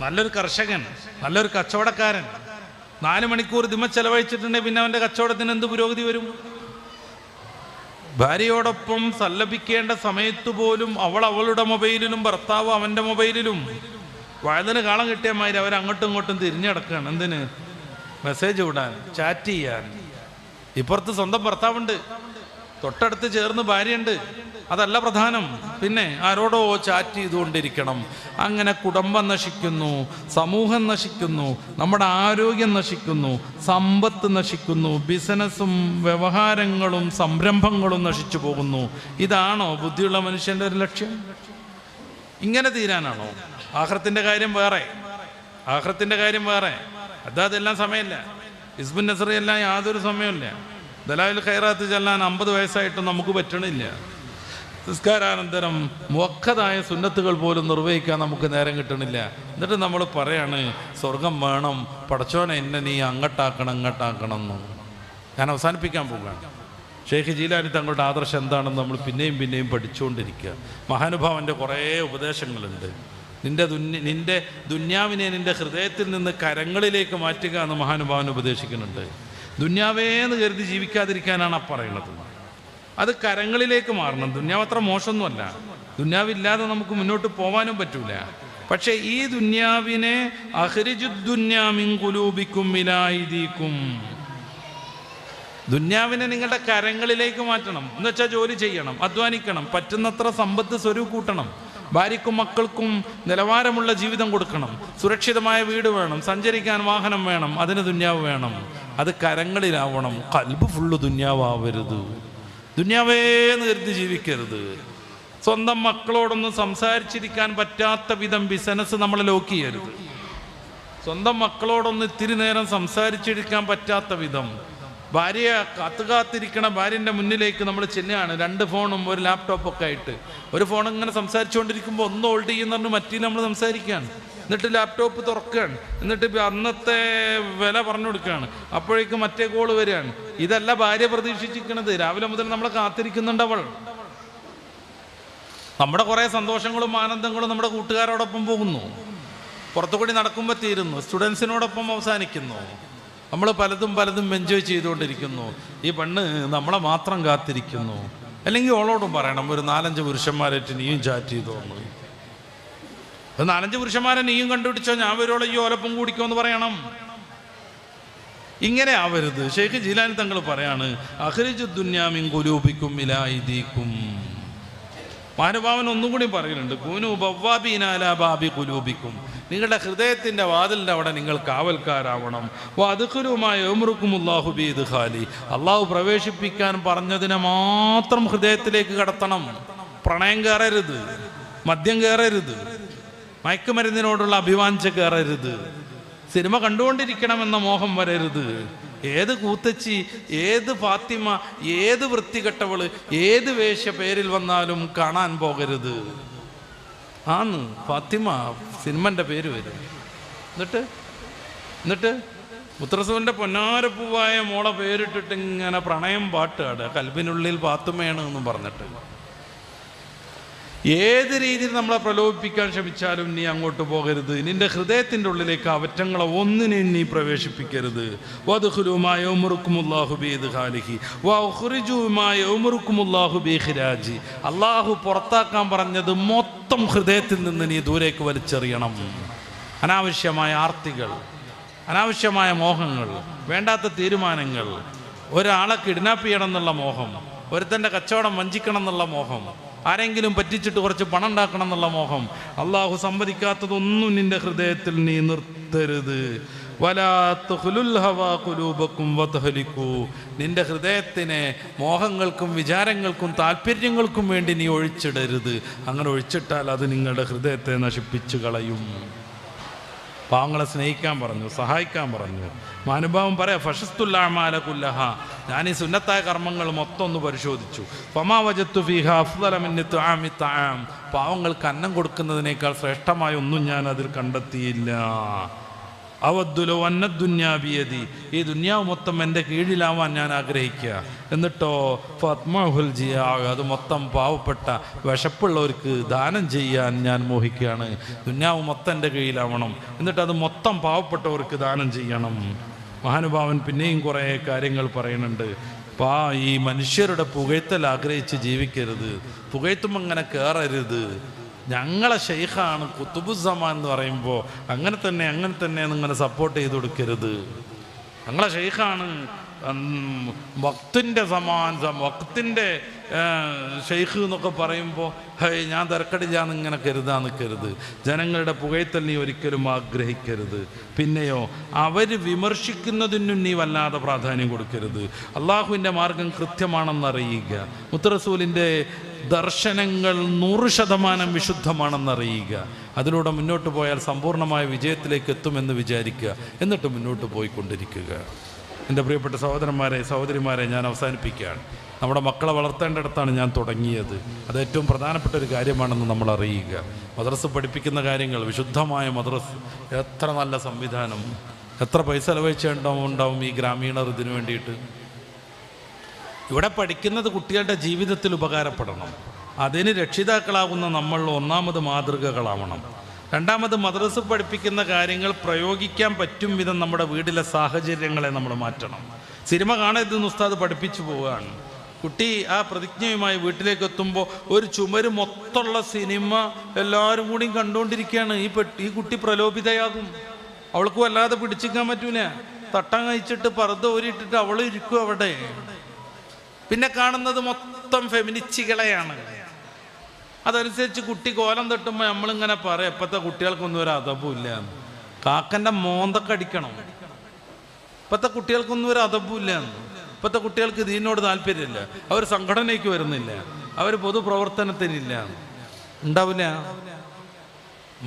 നല്ലൊരു കർഷകൻ, നല്ലൊരു കച്ചവടക്കാരൻ 4 മണിക്കൂർ ഇതിമ ചെലവഴിച്ചിട്ടുണ്ടെങ്കിൽ പിന്നെ അവൻ്റെ കച്ചവടത്തിന് എന്ത് പുരോഗതി വരും? ഭാര്യയോടൊപ്പം സല്ലപിക്കേണ്ട സമയത്ത് പോലും അവൾ അവളുടെ മൊബൈലിലും ഭർത്താവ് അവൻ്റെ മൊബൈലിലും. വഴുതിന് കാളം കിട്ടിയ മാതിരി അവർ അങ്ങോട്ടും ഇങ്ങോട്ടും തിരിഞ്ഞടക്കുകയാണ്. എന്തിന്? മെസ്സേജ് വിടാൻ, ചാറ്റ് ചെയ്യാൻ. ഇപ്പുറത്ത് സ്വന്തം ഭർത്താവുണ്ട്, തൊട്ടടുത്ത് ചേർന്ന് ഭാര്യയുണ്ട്. അതല്ല പ്രധാനം, പിന്നെ ആരോടോ ചാറ്റ് ചെയ്തുകൊണ്ടിരിക്കണം. അങ്ങനെ കുടുംബം നശിക്കുന്നു, സമൂഹം നശിക്കുന്നു, നമ്മുടെ ആരോഗ്യം നശിക്കുന്നു, സമ്പത്ത് നശിക്കുന്നു, ബിസിനസ്സും വ്യവഹാരങ്ങളും സംരംഭങ്ങളും നശിച്ചു പോകുന്നു. ഇതാണോ ബുദ്ധിയുള്ള മനുഷ്യൻ്റെ ഒരു ലക്ഷ്യം? ഇങ്ങനെ തീരാനാണോ? ആഖിറത്തിന്റെ കാര്യം വേറെ, ആഖിറത്തിന്റെ കാര്യം വേറെ. അതെല്ലാം സമയമില്ല. ഹിസ്ബുൻ നസ്രി എല്ലാം യാതൊരു സമയമില്ല. ദലായിൽ ഖൈറാത്ത് ചെല്ലാൻ 50 വയസ്സായിട്ടും നമുക്ക് പറ്റണില്ല. നിസ്കാരാനന്തരം മുഅക്കദായ സുന്നത്തുകൾ പോലും നിർവഹിക്കാൻ നമുക്ക് നേരം കിട്ടണില്ല. എന്നിട്ട് നമ്മൾ പറയാണ് സ്വർഗം വേണം, പടച്ചോനെ എന്നെ നീ അങ്ങോട്ടാക്കണം ഇങ്ങോട്ടാക്കണം എന്ന്. ഞാൻ അവസാനിപ്പിക്കാൻ പോവുകയാണ്. ഷെയ്ഖ് ജീലാനി തങ്ങളുടെ ആദർശം എന്താണെന്ന് നമ്മൾ പിന്നെയും പിന്നെയും പഠിച്ചുകൊണ്ടിരിക്കുക. മഹാനുഭാവൻ്റെ കുറേ ഉപദേശങ്ങളുണ്ട്. നിന്റെ ദുന്യാവിനെ നിന്റെ ഹൃദയത്തിൽ നിന്ന് കരങ്ങളിലേക്ക് മാറ്റുക എന്ന് മഹാനുഭാവൻ ഉപദേശിക്കുന്നുണ്ട്. ദുന്യാവേന്ന് കരുതി ജീവിക്കാതിരിക്കാനാണ് ആ പറയുന്നത്. അത് കരങ്ങളിലേക്ക് മാറണം. ദുന്യാവ് അത്ര മോശമൊന്നുമല്ല. ദുന്യാവില്ലാതെ നമുക്ക് മുന്നോട്ട് പോകാനും പറ്റൂല. പക്ഷെ ഈ ദുന്യാവിനെ അഖ്രിജുദ്ദുന്യാ മിൻ ഖുലൂബിക്കും മിനായിദീക്കും, ദുന്യാവിനെ നിങ്ങളുടെ കരങ്ങളിലേക്ക് മാറ്റണം. എന്ന് വെച്ചാൽ ജോലി ചെയ്യണം, അധ്വാനിക്കണം, പറ്റുന്നത്ര സമ്പത്ത് സ്വരൂപ് കൂട്ടണം, ഭാര്യക്കും മക്കൾക്കും നിലവാരമുള്ള ജീവിതം കൊടുക്കണം, സുരക്ഷിതമായ വീട് വേണം, സഞ്ചരിക്കാൻ വാഹനം വേണം, അതിന് ദുന്യാവ് വേണം. അത് കരങ്ങളിലാവണം. ഖൽബ് ഫുള്ള് ദുന്യാവരുത്. ദുന്യാവേന്ന് കരുതി ജീവിക്കരുത്. സ്വന്തം മക്കളോടൊന്നും സംസാരിച്ചിരിക്കാൻ പറ്റാത്ത വിധം ബിസിനസ് നമ്മളെ ലോക്ക് ചെയ്യരുത്. സ്വന്തം മക്കളോടൊന്ന് ഇത്തിരി നേരം സംസാരിച്ചിരിക്കാൻ പറ്റാത്ത വിധം ഭാര്യയെ കാത്തിരിക്കണ ഭാര്യൻ്റെ മുന്നിലേക്ക് നമ്മൾ ചെല്ലുകയാണ്. 2 ഫോണും 1 ലാപ്ടോപ്പൊക്കെ ആയിട്ട്. ഒരു ഫോൺ ഇങ്ങനെ സംസാരിച്ചുകൊണ്ടിരിക്കുമ്പോൾ ഒന്ന് ഹോൾഡ് ചെയ്യുന്ന പറഞ്ഞ് മറ്റേ നമ്മൾ സംസാരിക്കുകയാണ്. എന്നിട്ട് ലാപ്ടോപ്പ് തുറക്കുകയാണ്. എന്നിട്ട് അന്നത്തെ വില പറഞ്ഞു കൊടുക്കുകയാണ്. അപ്പോഴേക്കും മറ്റേ കോള് വരികയാണ്. ഇതല്ല ഭാര്യ പ്രതീക്ഷിച്ചിരിക്കണത്. രാവിലെ മുതൽ നമ്മളെ കാത്തിരിക്കുന്നുണ്ട് അവൾ. നമ്മുടെ കുറേ സന്തോഷങ്ങളും ആനന്ദങ്ങളും നമ്മുടെ കൂട്ടുകാരോടൊപ്പം പോകുന്നു. പുറത്തുകൂടി നടക്കുമ്പോൾ തീരുന്നു. സ്റ്റുഡൻസിനോടൊപ്പം അവസാനിക്കുന്നു. നമ്മൾ പലതും എൻജോയ് ചെയ്തുകൊണ്ടിരിക്കുന്നു. ഈ പെണ്ണ് നമ്മളെ മാത്രം കാത്തിരിക്കുന്നു. അല്ലെങ്കിൽ ഓളോടും പറയണം, ഒരു 4-5 പുരുഷന്മാരായിട്ട് നീയും ചാറ്റ് ചെയ്തോ. 4-5 പുരുഷന്മാരെ നീയും കണ്ടുപിടിച്ചോ, ഞാൻ വരുവോളം ഈ ഓലപ്പം കൂടിക്കോ എന്ന് പറയണം. ഇങ്ങനെ ആവരുത്. ഷെയ്ഖ് ജീലാനി തങ്ങൾ പറയാണ്, അഖ്രിജുദ്ദുന്യാ മിൻ ഖുലൂബിക്കും ഇലായിദീക്കും. മഹാനുഭാവൻ ഒന്നും കൂടി പറയുന്നുണ്ട്, കൂനു ബവ്വാബീന അലാ ബാബി ഖുലൂബിക്കും. നിങ്ങളുടെ ഹൃദയത്തിൻ്റെ വാതിലിൻ്റെ അവിടെ നിങ്ങൾ കാവൽക്കാരാവണം. വദ്ഖുലുമായ ഉംറുക്കുമുല്ലാഹു ബിദ്ഖാലി, അള്ളാഹു പ്രവേശിപ്പിക്കാൻ പറഞ്ഞതിനെ മാത്രം ഹൃദയത്തിലേക്ക് കടത്തണം. പ്രണയം കയറരുത്, മദ്യം കയറരുത്, മയക്കുമരുന്നിനോടുള്ള അഭിവാഞ്ച കയറരുത്, സിനിമ കണ്ടുകൊണ്ടിരിക്കണമെന്ന മോഹം വരരുത്. ഏത് കൂത്തച്ചി, ഏത് ഫാത്തിമ, ഏത് വൃത്തികെട്ടവള്, ഏത് വേശ്യ പേരിൽ വന്നാലും കാണാൻ പോകരുത്. ആന്ന് ഫാത്തിമ സിനിമൻ്റെ പേര് വരും. എന്നിട്ട് മുത്തറസൂലിൻ്റെ പൊന്നാരപ്പൂവായ മോളെ പേരിട്ടിട്ട് ഇങ്ങനെ പ്രണയം പാട്ടാട്, കൽബിനുള്ളിൽ ഫാത്തിമയാണ് എന്നും പറഞ്ഞിട്ട്. ഏത് രീതിയിൽ നമ്മളെ പ്രലോഭിപ്പിക്കാൻ ശ്രമിച്ചാലും നീ അങ്ങോട്ട് പോകരുത്. നിന്റെ ഹൃദയത്തിൻ്റെ ഉള്ളിലേക്ക് അവറ്റങ്ങളെ ഒന്നിനെയും നീ പ്രവേശിപ്പിക്കരുത്. വദ്ഖുലൂ മാ യഅ്മുറുക്കുമുല്ലാഹു ബിഇദ്ഖാലിഹി വഅഖ്റിജൂ മാ യഅ്മുറുക്കുമുല്ലാഹു ബിഇഖ്റാജി. അല്ലാഹു പുറത്താക്കാൻ പറഞ്ഞത് മൊത്തം ഹൃദയത്തിൽ നിന്ന് നീ ദൂരേക്ക് വലിച്ചെറിയണം. അനാവശ്യമായ ആർത്തികൾ, അനാവശ്യമായ മോഹങ്ങൾ, വേണ്ടാത്ത തീരുമാനങ്ങൾ, ഒരാളെ കിഡ്നാപ്പ് ചെയ്യണം എന്നുള്ള മോഹം, ഒരുത്തൻ്റെ കച്ചവടം വഞ്ചിക്കണം എന്നുള്ള മോഹം, ആരെങ്കിലും പറ്റിച്ചിട്ട് കുറച്ച് പണം ഉണ്ടാക്കണം എന്നുള്ള മോഹം, അള്ളാഹു സമ്മതിക്കാത്തതൊന്നും നിന്റെ ഹൃദയത്തിൽ നീ നിർത്തരുത്. വലാ തുഖ്ലുൽ ഹവാ ഖുലൂബക്കും വതഹ്ലികൂ. നിന്റെ ഹൃദയത്തിനെ മോഹങ്ങൾക്കും വിചാരങ്ങൾക്കും താല്പര്യങ്ങൾക്കും വേണ്ടി നീ ഒഴിച്ചിടരുത്. അങ്ങനെ ഒഴിച്ചിട്ടാൽ അത് നിങ്ങളുടെ ഹൃദയത്തെ നശിപ്പിച്ചു കളയും. പാവങ്ങളെ സ്നേഹിക്കാൻ പറഞ്ഞു, സഹായിക്കാൻ പറഞ്ഞു. മാനുഭാവം പറയാം, ഫശസ്തുൽ അഅമാല കുല്ലഹ, ഞാൻ ഈ സുന്നത്തായ കർമ്മങ്ങൾ മൊത്തം ഒന്ന് പരിശോധിച്ചു. ഫമാ വജത്തു ഫീഹാ അഫ്ളല മിൻ ഇത്ആമി തആം, പാവങ്ങൾക്ക് അന്നം കൊടുക്കുന്നതിനേക്കാൾ ശ്രേഷ്ഠമായ ഒന്നും ഞാൻ അതിൽ കണ്ടെത്തിയില്ല. അവദ്ദുലു അന്ന ദുന്യാ ബിയദി, ഈ ദുന്യാവ് മൊത്തം എൻ്റെ കീഴിലാവാൻ ഞാൻ ആഗ്രഹിക്കുക. എന്നിട്ടോ ഫത്മഹുൽ ജിയാ, അത് മൊത്തം പാവപ്പെട്ട വിശപ്പുള്ളവർക്ക് ദാനം ചെയ്യാൻ ഞാൻ മോഹിക്കുകയാണ്. ദുന്യാവ് മൊത്തം എൻ്റെ കീഴിലാവണം, എന്നിട്ട് അത് മൊത്തം പാവപ്പെട്ടവർക്ക് ദാനം ചെയ്യണം. മഹാനുഭാവൻ പിന്നെയും കുറേ കാര്യങ്ങൾ പറയുന്നുണ്ട്. ഈ മനുഷ്യരുടെ പുകഴ്ത്തൽ ആഗ്രഹിച്ച് ജീവിക്കരുത്, പുകഴ്ത്തുമ്പോൾ അങ്ങനെ കയറരുത്. ഞങ്ങളെ ഷെയ്ഖാണ് കുത്തുബുസ്സമാൻ എന്ന് പറയുമ്പോൾ അങ്ങനെ തന്നെ എന്നിങ്ങനെ സപ്പോർട്ട് ചെയ്ത് കൊടുക്കരുത്. ഞങ്ങളെ ഷെയ്ഖാണ് വക്തിൻ്റെ വക്തിൻ്റെ ഷെയ്ഖ് എന്നൊക്കെ പറയുമ്പോൾ ഞാൻ തിരക്കടില്ലാന്ന് ഇങ്ങനെ കരുതാൻ നിൽക്കരുത്. ജനങ്ങളുടെ പുകഴ്ത്തൽ നീ ഒരിക്കലും ആഗ്രഹിക്കരുത്. പിന്നെയോ അവർ വിമർശിക്കുന്നതിനും നീ വല്ലാതെ പ്രാധാന്യം കൊടുക്കരുത്. അള്ളാഹുവിൻ്റെ മാർഗം കൃത്യമാണെന്നറിയുക, മുത്തറസൂലിൻ്റെ ദർശനങ്ങൾ 100% വിശുദ്ധമാണെന്നറിയുക. അതിലൂടെ മുന്നോട്ട് പോയാൽ സമ്പൂർണ്ണമായ വിജയത്തിലേക്ക് എത്തുമെന്ന് വിചാരിക്കുക, എന്നിട്ട് മുന്നോട്ട് പോയിക്കൊണ്ടിരിക്കുക. എൻ്റെ പ്രിയപ്പെട്ട സഹോദരന്മാരെ, സഹോദരിമാരെ, ഞാൻ അവസാനിപ്പിക്കുകയാണ്. നമ്മുടെ മക്കളെ വളർത്തേണ്ടിടത്താണ് ഞാൻ തുടങ്ങിയത്. അത് ഏറ്റവും പ്രധാനപ്പെട്ട ഒരു കാര്യമാണെന്ന് നമ്മൾ അറിയുക. മദ്രസ പഠിപ്പിക്കുന്ന കാര്യങ്ങൾ, വിശുദ്ധമായ മദ്രസ്, എത്ര നല്ല സംവിധാനം, എത്ര പൈസ ചെലവഴിച്ചുണ്ടാവും ഈ ഗ്രാമീണർ ഇതിനു വേണ്ടിയിട്ട്. ഇവിടെ പഠിക്കുന്നത് കുട്ടികളുടെ ജീവിതത്തിൽ ഉപകാരപ്പെടണം. അതിന് രക്ഷിതാക്കളാകുന്ന നമ്മൾ ഒന്നാമത് മാതൃകകളാവണം. രണ്ടാമത് മദ്രസ പഠിപ്പിക്കുന്ന കാര്യങ്ങൾ പ്രയോഗിക്കാൻ പറ്റും വിധം നമ്മുടെ വീട്ടിലെ സാഹചര്യങ്ങളെ നമ്മൾ മാറ്റണം. സിനിമ കാണരുതെന്ന് ഉസ്താദ് പഠിപ്പിച്ചു പോവുകയാണ്. കുട്ടി ആ പ്രതിജ്ഞയുമായി വീട്ടിലേക്ക് എത്തുമ്പോൾ ഒരു ചുമര് മൊത്തമുള്ള സിനിമ എല്ലാവരും കൂടി കണ്ടുകൊണ്ടിരിക്കുകയാണ്. ഈ കുട്ടി പ്രലോഭിതയാകും. അവൾക്ക് വല്ലാതെ പിടിച്ചിക്കാൻ പറ്റൂല. തട്ടം കഴിച്ചിട്ട് പർദ്ദ ഊരിയിട്ടിട്ട് അവൾ ഇരിക്കും അവിടെ. പിന്നെ കാണുന്നത് മൊത്തം ഫെമിനിസ്റ്റുകളെയാണ്. അതനുസരിച്ച് കുട്ടി കോലം തട്ടുമ്പോൾ നമ്മളിങ്ങനെ പറയാം, ഇപ്പോഴത്തെ കുട്ടികൾക്കൊന്നും ഒരു അതബുമില്ല, കാക്കൻ്റെ മോന്തൊക്കെ അടിക്കണം. ഇപ്പോഴത്തെ കുട്ടികൾക്കൊന്നും ഒരു അതബുമില്ല. ഇപ്പോഴത്തെ കുട്ടികൾക്ക് ഇതിനോട് താല്പര്യമില്ല, അവർ സംഘടനയ്ക്ക് വരുന്നില്ല, അവർ പൊതുപ്രവർത്തനത്തിനില്ല, ഉണ്ടാവില്ല.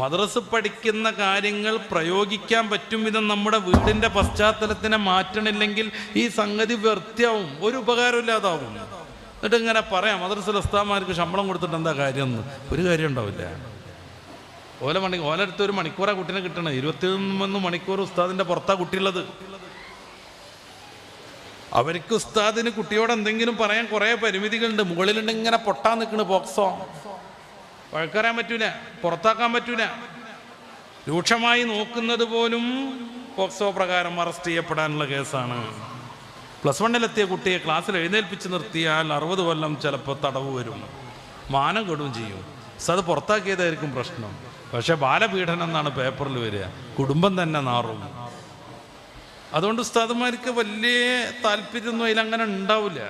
മദ്രസ പഠിക്കുന്ന കാര്യങ്ങൾ പ്രയോഗിക്കാൻ പറ്റും വിധം നമ്മുടെ വീടിൻ്റെ പശ്ചാത്തലത്തിനെ മാറ്റണില്ലെങ്കിൽ ഈ സംഗതി വ്യർത്ഥ്യാവും, ഒരു ഉപകാരമില്ലാതാവും. എന്നിട്ട് ഇങ്ങനെ പറയാം, മദ്രസയിലെ ഉസ്താദന്മാർക്ക് ശമ്പളം കൊടുത്തിട്ട് എന്താ കാര്യം എന്ന്. ഒരു കാര്യം ഉണ്ടാവില്ല. ഓലടുത്ത് ഒരു മണിക്കൂറാണ് കുട്ടീനെ കിട്ടണം. 21 മണിക്കൂർ ഉസ്താദിൻ്റെ പുറത്താ കുട്ടിയുള്ളത്. അവർക്ക് ഉസ്താദിന് കുട്ടിയോട് എന്തെങ്കിലും പറയാൻ കുറേ പരിമിതികളുണ്ട്. മുകളിലുണ്ട് ഇങ്ങനെ പൊട്ടാൻ നിൽക്കണ് പോക്സോ. വഴക്കറിയാൻ പറ്റൂല, പുറത്താക്കാൻ പറ്റൂല. രൂക്ഷമായി നോക്കുന്നത് പോലും പോക്സോ പ്രകാരം അറസ്റ്റ് ചെയ്യപ്പെടാനുള്ള കേസാണ്. +1 കുട്ടിയെ ക്ലാസ്സിൽ എഴുന്നേൽപ്പിച്ച് നിർത്തിയാൽ 60 കൊല്ലം ചിലപ്പോൾ തടവ് വരും, മാനം കെടുകയും ചെയ്യും. അത് പുറത്താക്കിയതായിരിക്കും പ്രശ്നം. പക്ഷെ ബാലപീഡനം എന്നാണ് പേപ്പറിൽ വരിക, കുടുംബം തന്നെ നാറും. അതുകൊണ്ട് ഉസ്താദന്മാർക്ക് വലിയ താല്പര്യമൊന്നും അതിലങ്ങനെ ഉണ്ടാവില്ല.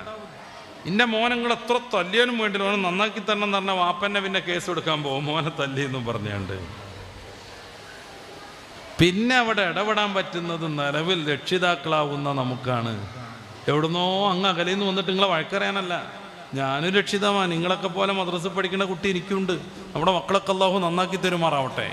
ഇൻ്റെ മോനങ്ങൾ എത്ര തല്ലിയാലും വേണ്ടില്ല, ഓനെ നന്നാക്കി തന്നെ എന്ന് പറഞ്ഞാൽ വാപ്പന്നെ പിന്നെ കേസ് എടുക്കാൻ പോകും, മോനെ തല്ലിയെന്നും പറഞ്ഞുകൊണ്ട്. പിന്നെ അവിടെ ഇടപെടാൻ പറ്റുന്നത് നിലവിൽ രക്ഷിതാക്കളാവുന്ന നമുക്കാണ്. എവിടുന്നോ അങ്ങ് അകലിൽ നിന്ന് വന്നിട്ട് നിങ്ങളെ വഴക്കറിയാനല്ല. ഞാനും രക്ഷിതാവാണ്, നിങ്ങളൊക്കെ പോലെ മദ്രസ പഠിക്കുന്ന കുട്ടി എനിക്കുണ്ട്. നമ്മുടെ മക്കളൊക്കെ അല്ലാഹു നന്നാക്കി തരുമാറാവട്ടെ.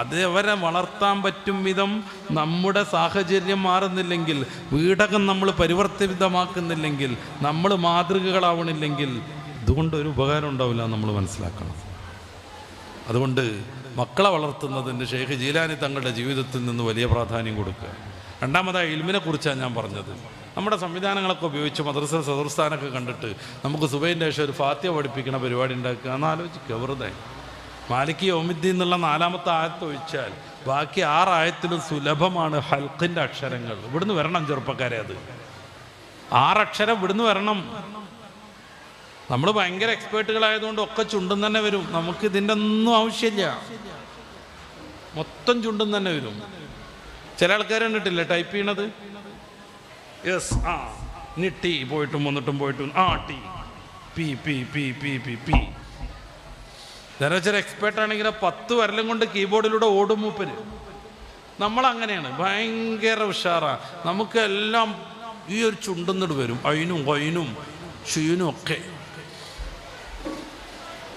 അത് അവരെ വളർത്താൻ പറ്റും വിധം നമ്മുടെ സാഹചര്യം മാറുന്നില്ലെങ്കിൽ, വീടകം നമ്മൾ പരിവർത്തിതമാക്കുന്നില്ലെങ്കിൽ, നമ്മൾ മാതൃകകളാവണില്ലെങ്കിൽ ഇതുകൊണ്ടൊരു ഉപകാരം ഉണ്ടാവില്ല, നമ്മൾ മനസ്സിലാക്കണം. അതുകൊണ്ട് മക്കളെ വളർത്തുന്നതിന് ഷെയ്ഖ് ജീലാനി തങ്ങളുടെ ജീവിതത്തിൽ നിന്ന് വലിയ പ്രാധാന്യം കൊടുക്കുക. രണ്ടാമതായി ഇൽമിനെ കുറിച്ചാണ് ഞാൻ പറഞ്ഞത്. നമ്മുടെ സംവിധാനങ്ങളൊക്കെ ഉപയോഗിച്ച് മദ്രസ സദർസ്ഥാനൊക്കെ കണ്ടിട്ട് നമുക്ക് സുബൈൻ്റെ ശേഷം ഒരു ഫാത്തിഹ പഠിപ്പിക്കുന്ന പരിപാടി ഉണ്ടാക്കുക എന്ന് ആലോചിക്കുക. വെറുതെ മാലിക് യൗമിദ്ദീൻ എന്നുള്ള 4ാമത്തെ ആയത്ത് ഒഴിച്ചാൽ ബാക്കി 6 ആയത്തിലും സുലഭമാണ് ഹൽക്കിൻ്റെ അക്ഷരങ്ങൾ. ഇവിടുന്ന് വരണം ചെറുപ്പക്കാരെ, അത് 6 അക്ഷരം ഇവിടുന്ന് വരണം. നമ്മൾ ഭയങ്കര എക്സ്പേർട്ടുകളായതുകൊണ്ട് ഒക്കെ ചുണ്ടും തന്നെ വരും. നമുക്ക് ഇതിൻ്റെ ഒന്നും ആവശ്യമില്ല, മൊത്തം ചുണ്ടും തന്നെ വരും. ചില ആൾക്കാർ കണ്ടിട്ടില്ലേ ടൈപ്പ് ചെയ്യണത്? യെസ്, ആ ഇനി ടി പോയിട്ടും വന്നിട്ടും പോയിട്ടും ആ T P P P P P P. ചില എക്സ്പേർട്ടാണെങ്കിൽ 10 വരലും കൊണ്ട് കീബോർഡിലൂടെ ഓടും മൂപ്പര്. നമ്മളങ്ങനെയാണ്, ഭയങ്കര ഉഷാറാണ്. നമുക്കെല്ലാം ഈ ഒരു ചുണ്ടുന്നിട്ട് വരും, അയിനും കൊയിനും ഷീനും ഒക്കെ.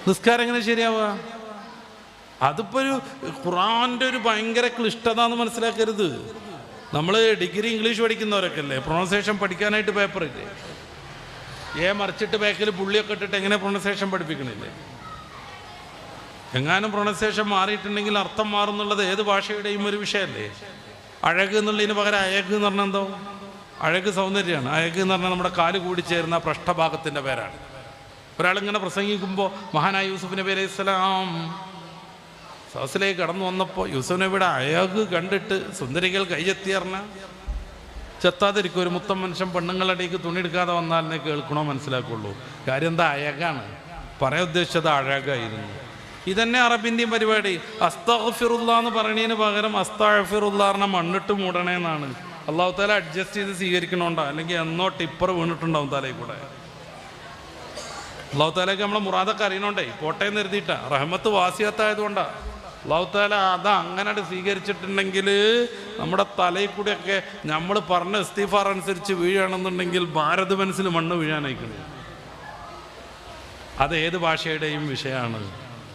നിസ്കാരം എങ്ങനെ ശരിയാവുക? അതിപ്പോൾ ഒരു ഖുർആൻ്റെ ഒരു ഭയങ്കര ക്ലിഷ്ടത എന്ന് മനസ്സിലാക്കരുത്. നമ്മൾ ഡിഗ്രി ഇംഗ്ലീഷ് പഠിക്കുന്നവരൊക്കെ അല്ലേ, പ്രൊണൗൺസിയേഷൻ പഠിക്കാനായിട്ട് പേപ്പറില്ലേ, മറിച്ചിട്ട് ബാക്കിൽ പുള്ളിയൊക്കെ ഇട്ടിട്ട് എങ്ങനെ പ്രൊണൗൺസിയേഷൻ പഠിപ്പിക്കണില്ലേ? എങ്ങാനും പ്രൊണൗൺസിയേഷൻ മാറിയിട്ടുണ്ടെങ്കിൽ അർത്ഥം മാറുന്നുള്ളത് ഏത് ഭാഷയുടെയും ഒരു വിഷയമല്ലേ. അഴക് എന്നുള്ളതിന് പകരം അയക് എന്ന് പറഞ്ഞാൽ എന്തോ? അഴക് സൗന്ദര്യമാണ്. അയക് എന്ന് പറഞ്ഞാൽ നമ്മുടെ കാല് കൂടി ചേരുന്ന പൃഷ്ഠഭാഗത്തിൻ്റെ പേരാണ്. ഒരാളിങ്ങനെ പ്രസംഗിക്കുമ്പോൾ മഹാനായ യൂസുഫ് നബി അലൈഹി സ്വലാം സദസ്സിലേക്ക് കടന്നു വന്നപ്പോൾ യൂസുഫ് നബിയുടെ അയക് കണ്ടിട്ട് സുന്ദരികൾ കൈയെത്തിയറിഞ്ഞ ചെത്താതിരിക്കും. ഒരു മുത്തം മനുഷ്യൻ പെണ്ണുങ്ങളുടെ അടിക്ക് തുണിയെടുക്കാതെ വന്നാലിനെ കേൾക്കണോ മനസ്സിലാക്കുള്ളൂ. കാര്യം എന്താ? അയകാണ്. പറയാൻ ഉദ്ദേശിച്ചത് അഴകായിരുന്നു. ഇതന്നെ അറബിൻ്റെയും പരിപാടി. അസ്തഗ്ഫിറുല്ലാ എന്ന് പറയുന്നതിന് പകരം അസ്തഗ്ഫിറുല്ലാ പറഞ്ഞ മണ്ണിട്ട് മൂടണേന്നാണ്. അള്ളാഹു താല അഡ്ജസ്റ്റ് ചെയ്ത് സ്വീകരിക്കണോണ്ടോ, അല്ലെങ്കിൽ എന്നോ ടിപ്പർ വീണിട്ടുണ്ടാവും തലയിൽ കൂടെ. അള്ളാഹു താലയ്ക്ക് നമ്മളെ മുറാദൊക്കെ അറിയണോണ്ടേ പോട്ടേന്ന് എഴുതിയിട്ടാ, റഹ്മത്ത് വാസിയത്തായതുകൊണ്ടാണ്. അള്ളാഹു താല അത് അങ്ങനെ സ്വീകരിച്ചിട്ടുണ്ടെങ്കിൽ നമ്മുടെ തലയിൽ കൂടെയൊക്കെ നമ്മൾ പറഞ്ഞ ഇസ്തിഗ്ഫാർ അനുസരിച്ച് വീഴുകയാണെന്നുണ്ടെങ്കിൽ ഭാരത മനസ്സിൽ മണ്ണ് വീഴാനായിക്കണം. അത് ഏത് ഭാഷയുടെയും വിഷയമാണ്.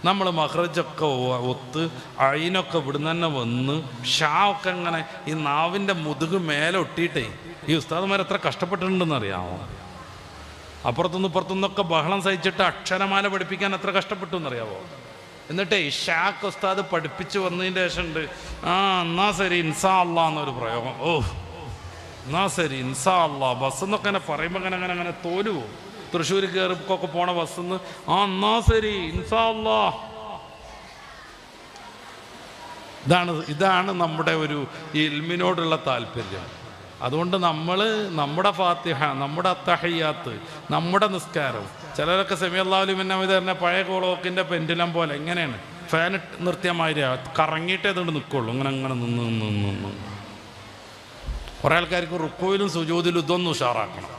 നമ്മൾ മഹ്റജൊക്കെ ഒത്ത് അയിനൊക്കെ ഇവിടുന്ന് തന്നെ വന്ന് ഷാ ഒക്കെ ഇങ്ങനെ ഈ നാവിൻ്റെ മുതുക് മേലെ ഒട്ടിയിട്ടേ ഈ ഉസ്താദുമാർ എത്ര കഷ്ടപ്പെട്ടിട്ടുണ്ടെന്ന് അറിയാമോ? അപ്പുറത്തുനിന്ന് ഇപ്പുറത്തുനിന്നൊക്കെ ബഹളം സഹിച്ചിട്ട് അക്ഷരമാല പഠിപ്പിക്കാൻ എത്ര കഷ്ടപ്പെട്ടു എന്നറിയാമോ? എന്നിട്ടേ ഷാക്ക് ഉസ്താദ് പഠിപ്പിച്ച് വന്നതിൻ്റെ ശേഷം ഉണ്ട് എന്നാ ശരി ഇൻസാ അല്ലാ എന്നൊരു പ്രയോഗം. ഓ എന്നാ ശരി ഇൻസാ അല്ലാ ബസ് എന്നൊക്കെ അങ്ങനെ പറയുമ്പോൾ അങ്ങനെ അങ്ങനെ അങ്ങനെ തോലുവോ? തൃശ്ശൂർ കയറിക്കൊക്കെ പോണ ബസ്സിന്ന് എന്നാ ശരി ഇൻസാ അല്ലാ. ഇതാണ് നമ്മുടെ ഒരു ഇൽമിനോടുള്ള താല്പര്യം. അതുകൊണ്ട് നമ്മൾ നമ്മുടെ ഫാത്തിഹ, നമ്മുടെ അത്തഹയ്യാത്ത്, നമ്മുടെ നിസ്കാരം, ചിലരൊക്കെ സെമി അല്ലാഹു ലിമൻ ഹമിദ തന്നെ പഴയ കോളോക്കിൻ്റെ പെൻഡിലം പോലെ എങ്ങനെയാണ് ഫാൻ നിർത്തിയമാതിരി കറങ്ങിയിട്ടേ അതുകൊണ്ട് നിൽക്കുള്ളൂ. അങ്ങനെ അങ്ങനെ നിന്ന് കുറേ ആൾക്കാർക്ക് റുക്കുവിലും സുജൂദിലും ഇതൊന്നും ഉഷാറാക്കണം.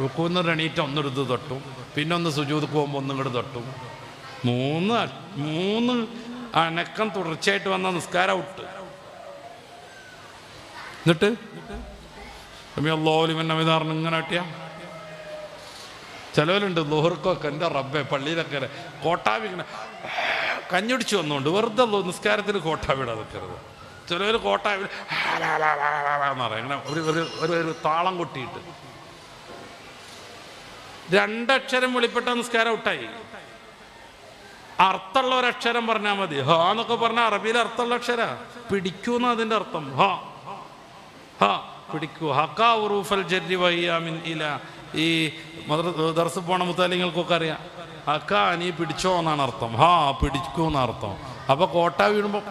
റുക്കുവിൽ എണീറ്റ് ഒന്നെടുത്ത് തട്ടും, പിന്നെ ഒന്ന് സുജൂദിക്ക് പോകുമ്പോൾ ഒന്നും ഇങ്ങോട്ട് തട്ടും. മൂന്ന് അനക്കം തുടർച്ചയായിട്ട് വന്ന നിസ്കാരം ഔട്ട്. എന്നിട്ട് അള്ളാഹുലിമന്നമിതാറിന് ഇങ്ങനെ കിട്ടിയ ചിലവരുണ്ട് ലോഹർക്കൊക്കെ എൻ്റെ റബ്ബെ പള്ളിയിലൊക്കെ കോട്ടാവി ഇങ്ങനെ കഞ്ഞുടിച്ച് വന്നുകൊണ്ട് വെറുതെ നിസ്കാരത്തിൽ കോട്ടാവിടാതെ നിൽക്കരുത്. ചിലവർ കോട്ടാവി എന്ന് പറയാം ഇങ്ങനെ ഒരു താളം കൊട്ടിയിട്ട് 2 അക്ഷരം വെളിപ്പെട്ട നിസ്കാരം ഔട്ടായി. അർത്ഥമുള്ള ഒരക്ഷരം പറഞ്ഞാൽ മതി. ഹാ എന്നൊക്കെ പറഞ്ഞാൽ അറബിയിൽ അർത്ഥമുള്ള അക്ഷര പിടിക്കൂന്ന് അതിൻ്റെ അർത്ഥം. ഹാ ഹാ പിടിക്കൂ. ഹക്കാ ഉറൂഫൽ ജരി വയ്യാമിൻ ഇല. ഈ ദർസ് പോണ മുത്താലിങ്ങൾക്കൊക്കെ അറിയാം. ഹക്കാ നീ പിടിച്ചോ എന്നാണ് അർത്ഥം. ഹാ പിടിക്കൂ എന്നർത്ഥം. അപ്പോൾ കോട്ട വീഴുമ്പോൾ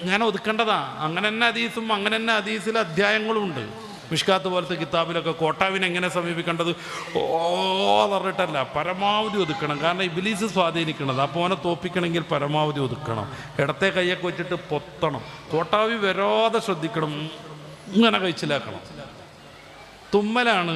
ഞാൻ ഒതുക്കേണ്ടതാ. അങ്ങനെ തന്നെ ഹദീസും അങ്ങനെ തന്നെ ഹദീസിലെ അധ്യായങ്ങളും ഉണ്ട്. മിഷ്കാത്ത് പോലത്തെ കിതാബിലൊക്കെ കോട്ടാവിനെ എങ്ങനെ സമീപിക്കേണ്ടത് പറഞ്ഞിട്ടല്ല, പരമാവധി ഒതുക്കണം. കാരണം ഇബ്ലീസ് സ്വാധീനിക്കണത്. അപ്പോൾ അവനെ തോപ്പിക്കണമെങ്കിൽ പരമാവധി ഒതുക്കണം. ഇടത്തെ കൈയൊക്കെ വെച്ചിട്ട് പൊത്തണം. കോട്ടാവി വരാതെ ശ്രദ്ധിക്കണം. ഇങ്ങനെ കഴിച്ചിലാക്കണം. തുമ്മലാണ്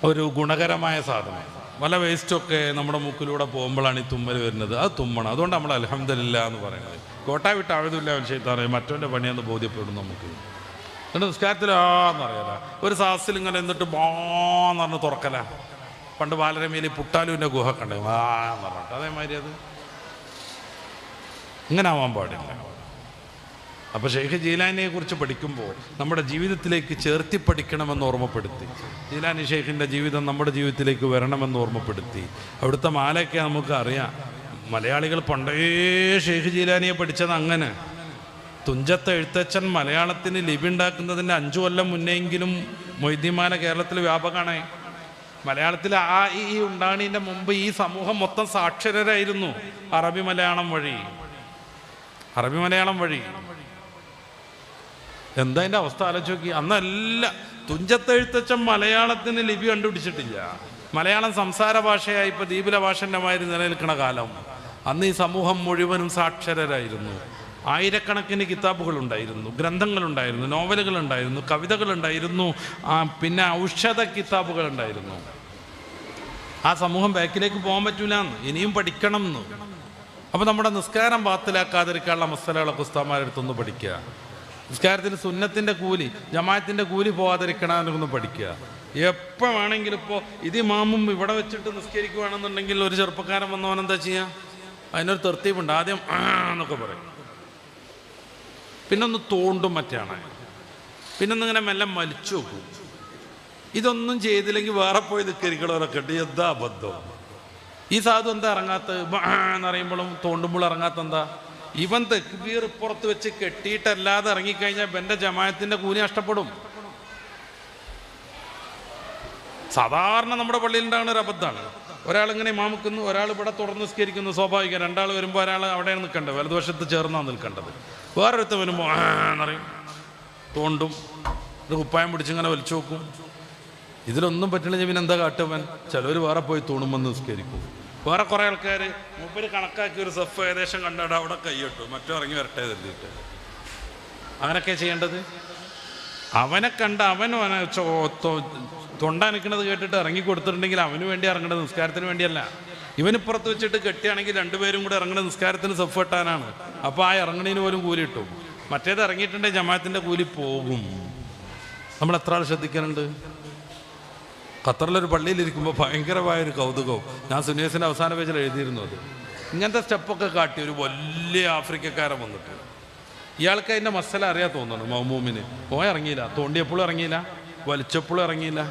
ഒരു ഗുണകരമായ സാധനം. വല്ല വേസ്റ്റൊക്കെ നമ്മുടെ മൂക്കിലൂടെ പോകുമ്പോഴാണ് ഈ തുമ്മൽ വരുന്നത്. അത് തുമ്മണം. അതുകൊണ്ട് നമ്മൾ അൽഹംദുലില്ലാ എന്ന് പറയുന്നത്. കോട്ട വിട്ട് അഴുതില്ല മനുഷ്യത്താറേ മറ്റവൻ്റെ പണിയെന്ന് ബോധ്യപ്പെടും നമുക്ക്. എന്നിട്ട് നിസ്കാരത്തിലാന്നറിയാല ഒരു സാഹസിൽ ഇങ്ങനെ എന്നിട്ട് ബാന്ന് പറഞ്ഞ് തുറക്കല. പണ്ട് ബാലരമയിൽ പുട്ടാലുവിൻ്റെ ഗുഹ കണ്ടേ വാന്ന് പറഞ്ഞിട്ട് അതേമാതിരി അത് ഇങ്ങനെ ആവാൻ പാടില്ല. അപ്പോൾ ഷെയ്ഖ് ജീലാനിയെ കുറിച്ച് പഠിക്കുമ്പോൾ നമ്മുടെ ജീവിതത്തിലേക്ക് ചേർത്തി പഠിക്കണമെന്ന് ഓർമ്മപ്പെടുത്തി. ജീലാനി ഷെയ്ഖിൻ്റെ ജീവിതം നമ്മുടെ ജീവിതത്തിലേക്ക് വരണമെന്ന് ഓർമ്മപ്പെടുത്തി. അവിടുത്തെ മാലയൊക്കെ നമുക്ക് അറിയാം. മലയാളികൾ പണ്ടേ ഷെയ്ഖ് ജീലാനിയെ പഠിച്ചത് അങ്ങനെ. തുഞ്ചത്ത് എഴുത്തച്ഛൻ മലയാളത്തിന് ലിപി ഉണ്ടാക്കുന്നതിൻ്റെ 5 കൊല്ലം മുന്നെയെങ്കിലും മൊയ്തീമാല കേരളത്തിൽ വ്യാപകമാണ്. മലയാളത്തിൽ ഈ ഉണ്ടാണീൻ്റെ മുമ്പ് ഈ സമൂഹം മൊത്തം സാക്ഷരരായിരുന്നു അറബി മലയാളം വഴി. എന്താ അതിൻ്റെ അവസ്ഥ ആലോചിച്ച് നോക്കി. അന്നല്ല തുഞ്ചത്തെഴുത്തച്ഛൻ മലയാളത്തിന് ലിപി കണ്ടുപിടിച്ചിട്ടില്ല. മലയാളം സംസാര ഭാഷയായി ഇപ്പോൾ ദ്വീപില ഭാഷൻ്റെ മാതിരി നിലനിൽക്കുന്ന കാലം. അന്ന് ഈ സമൂഹം മുഴുവനും സാക്ഷരരായിരുന്നു. ആയിരക്കണക്കിന് കിതാബുകളുണ്ടായിരുന്നു, ഗ്രന്ഥങ്ങളുണ്ടായിരുന്നു, നോവലുകളുണ്ടായിരുന്നു, കവിതകളുണ്ടായിരുന്നു, പിന്നെ ഔഷധ കിതാബുകളുണ്ടായിരുന്നു. ആ സമൂഹം ബാക്കിലേക്ക് പോകാൻ പറ്റൂല എന്ന്, ഇനിയും പഠിക്കണം എന്ന്. അപ്പോൾ നമ്മുടെ നിസ്കാരം ബാത്തിലാക്കാതിരിക്കാനുള്ള മസലകളൊക്കെ ഉസ്താദ്മാരെടുത്തൊന്ന് പഠിക്കുക. നിസ്കാരത്തിൽ സുന്നത്തിൻ്റെ കൂലി, ജമാഅത്തിൻ്റെ കൂലി പോകാതിരിക്കണമെന്നൊന്ന് പഠിക്കുക. എപ്പോൾ വേണമെങ്കിലും ഇപ്പോൾ ഇത് ഇമാമും ഇവിടെ വെച്ചിട്ട് നിസ്കരിക്കുകയാണെന്നുണ്ടെങ്കിൽ ഒരു ചെറുപ്പക്കാരൻ വന്നവനെന്താ ചെയ്യുക? അതിനൊരു തെർത്തീവുണ്ട്. ആദ്യം എന്നൊക്കെ പറയും, പിന്നൊന്ന് തോണ്ടും മറ്റാണ്, പിന്നൊന്നിങ്ങനെ മെല്ലെ മലിച്ചു നോക്കും. ഇതൊന്നും ചെയ്തില്ലെങ്കിൽ വേറെ പോയി നിസ്കരിക്കണവരൊക്കെ ഉണ്ട്. എന്താ അബദ്ധം? ഈ സാധു എന്താ ഇറങ്ങാത്തത്? എന്നറിയുമ്പോഴും തോണ്ടുമ്പോൾ ഇറങ്ങാത്ത എന്താ? ഇവൻ തക്ബീർ പുറത്ത് വെച്ച് കെട്ടിയിട്ടല്ലാതെ ഇറങ്ങിക്കഴിഞ്ഞാൽ എൻ്റെ ജമാഅത്തിൻ്റെ കൂലി നഷ്ടപ്പെടും. സാധാരണ നമ്മുടെ പള്ളിയിൽ ഉണ്ടാകുന്ന ഒരു അബദ്ധമാണ്. ഒരാളിങ്ങനെ ഇമാമിക്കുന്നു, ഒരാൾ ഇവിടെ തുറന്ന് നിസ്കരിക്കുന്നു. സ്വാഭാവികം. 2 ആൾ വരുമ്പോൾ ഒരാൾ അവിടെയാണ് നിൽക്കേണ്ടത്, വലതുവശത്ത് ചേർന്നാണ് നിൽക്കേണ്ടത്. വേറൊരുത്ത വരുമ്പോൾ എന്നറിയും, തോണ്ടും, ഇത് കുപ്പായം പിടിച്ചിങ്ങനെ വലിച്ചു നോക്കും. ഇതിലൊന്നും പറ്റില്ല. പിന്നെ എന്താ കാട്ടുവൻ? ചിലവർ വേറെ പോയി തൂണുമെന്ന് നിസ്കരിക്കും. വേറെ കുറേ ആൾക്കാർ മൂപ്പര് കണക്കാക്കി ഒരു സഫ് ഏകദേശം കണ്ടാൽ അവിടെ കൈയിട്ടു, മറ്റോ ഇറങ്ങി വരട്ടെ എഴുതിയിട്ട്. അങ്ങനൊക്കെ ചെയ്യേണ്ടത്. അവനെ കണ്ട അവൻ തൊണ്ടാനിക്കണത് കേട്ടിട്ട് ഇറങ്ങി കൊടുത്തിട്ടുണ്ടെങ്കിൽ അവന് വേണ്ടി ഇറങ്ങേണ്ടത്, നിസ്കാരത്തിന് വേണ്ടിയല്ല. ഇവനിപ്പുറത്ത് വെച്ചിട്ട് കെട്ടിയാണെങ്കിൽ 2 പേരും കൂടെ ഇറങ്ങേണ്ടത് നിസ്കാരത്തിന് സഫ് കെട്ടാനാണ്. അപ്പോൾ ആ ഇറങ്ങണതിന് പോലും കൂലി കിട്ടും. മറ്റേത് ഇറങ്ങിയിട്ടുണ്ടെങ്കിൽ ജമാഅത്തിൻ്റെ കൂലി പോകും. നമ്മൾ എത്ര ആൾ ശ്രദ്ധിക്കാനുണ്ട്? ഖത്തറിലൊരു പള്ളിയിലിരിക്കുമ്പോൾ ഭയങ്കരമായൊരു കൗതുകവും. ഞാൻ സുനിയസിൻ്റെ അവസാന പേജിൽ എഴുതിയിരുന്നു അത്. ഇങ്ങനത്തെ സ്റ്റെപ്പൊക്കെ കാട്ടി ഒരു വലിയ ആഫ്രിക്കക്കാരൻ വന്നിട്ട്, ഇയാൾക്ക് അതിൻ്റെ മസല അറിയാൻ തോന്നുന്നു. മൗമൂമിന് ഇറങ്ങിയില്ല, തോണ്ടിയപ്പോഴും ഇറങ്ങിയില്ല, വലിച്ചപ്പോഴും ഇറങ്ങിയില്ല.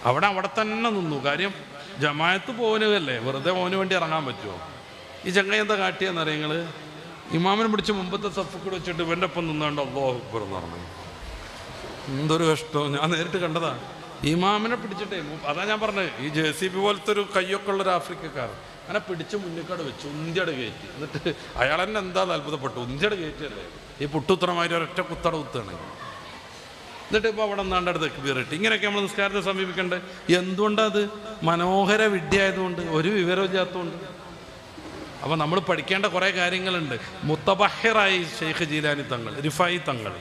അവിടെ തന്നെ നിന്നു. കാര്യം ജമാഅത്ത് പോവനല്ലേ, വെറുതെ പോവിന് വേണ്ടി ഇറങ്ങാൻ പറ്റുമോ? ഈ ചങ്ങ എന്താ കാട്ടിയെന്നറിയ നിങ്ങൾ? ഇമാമിനെ പിടിച്ച് മുമ്പത്തെ സഫിക്കൂടെ വെച്ചിട്ട് ഇവൻ്റെ ഒപ്പം നിന്നാണ്ട് അല്ലാഹു അക്ബർ എന്ന് പറഞ്ഞു. എന്തൊരു കഷ്ടം! ഞാൻ നേരിട്ട് കണ്ടതാ. ഇമാമിനെ പിടിച്ചിട്ടേ, അതാ ഞാൻ പറഞ്ഞത്, ഈ JCB പോലത്തെ ഒരു കയ്യൊക്കെ ഉള്ളൊരു ആഫ്രിക്കക്കാരൻ അങ്ങനെ പിടിച്ച് മുന്നിക്കട് വെച്ച് ഉന്തിയട് കയറ്റി. എന്നിട്ട് അയാൾ തന്നെ എന്താ അത്ഭുതപ്പെട്ടു, ഉന്തിയട് കയറ്റിയല്ലേ, ഈ പുട്ടുത്തറമാതിരി ഒരൊറ്റ കുത്തട കുത്താണ്. എന്നിട്ട് ഇപ്പോൾ അവിടെ നിന്നാണ്ട് തക്ബീർ ഇട്ട്. ഇങ്ങനെയൊക്കെ നമ്മൾ നിസ്കാരത്തെ സമീപിക്കേണ്ടത്. എന്തുകൊണ്ടത്? മനോഹര വിദ്യ ആയതുകൊണ്ട്, ഒരു വിവരമില്ലാത്തതുകൊണ്ട്. അപ്പോൾ നമ്മൾ പഠിക്കേണ്ട കുറേ കാര്യങ്ങളുണ്ട്. മുത്തബഹിറായി ഷെയ്ഖ് ജീലാനി തങ്ങൾ, റിഫായി തങ്ങൾ,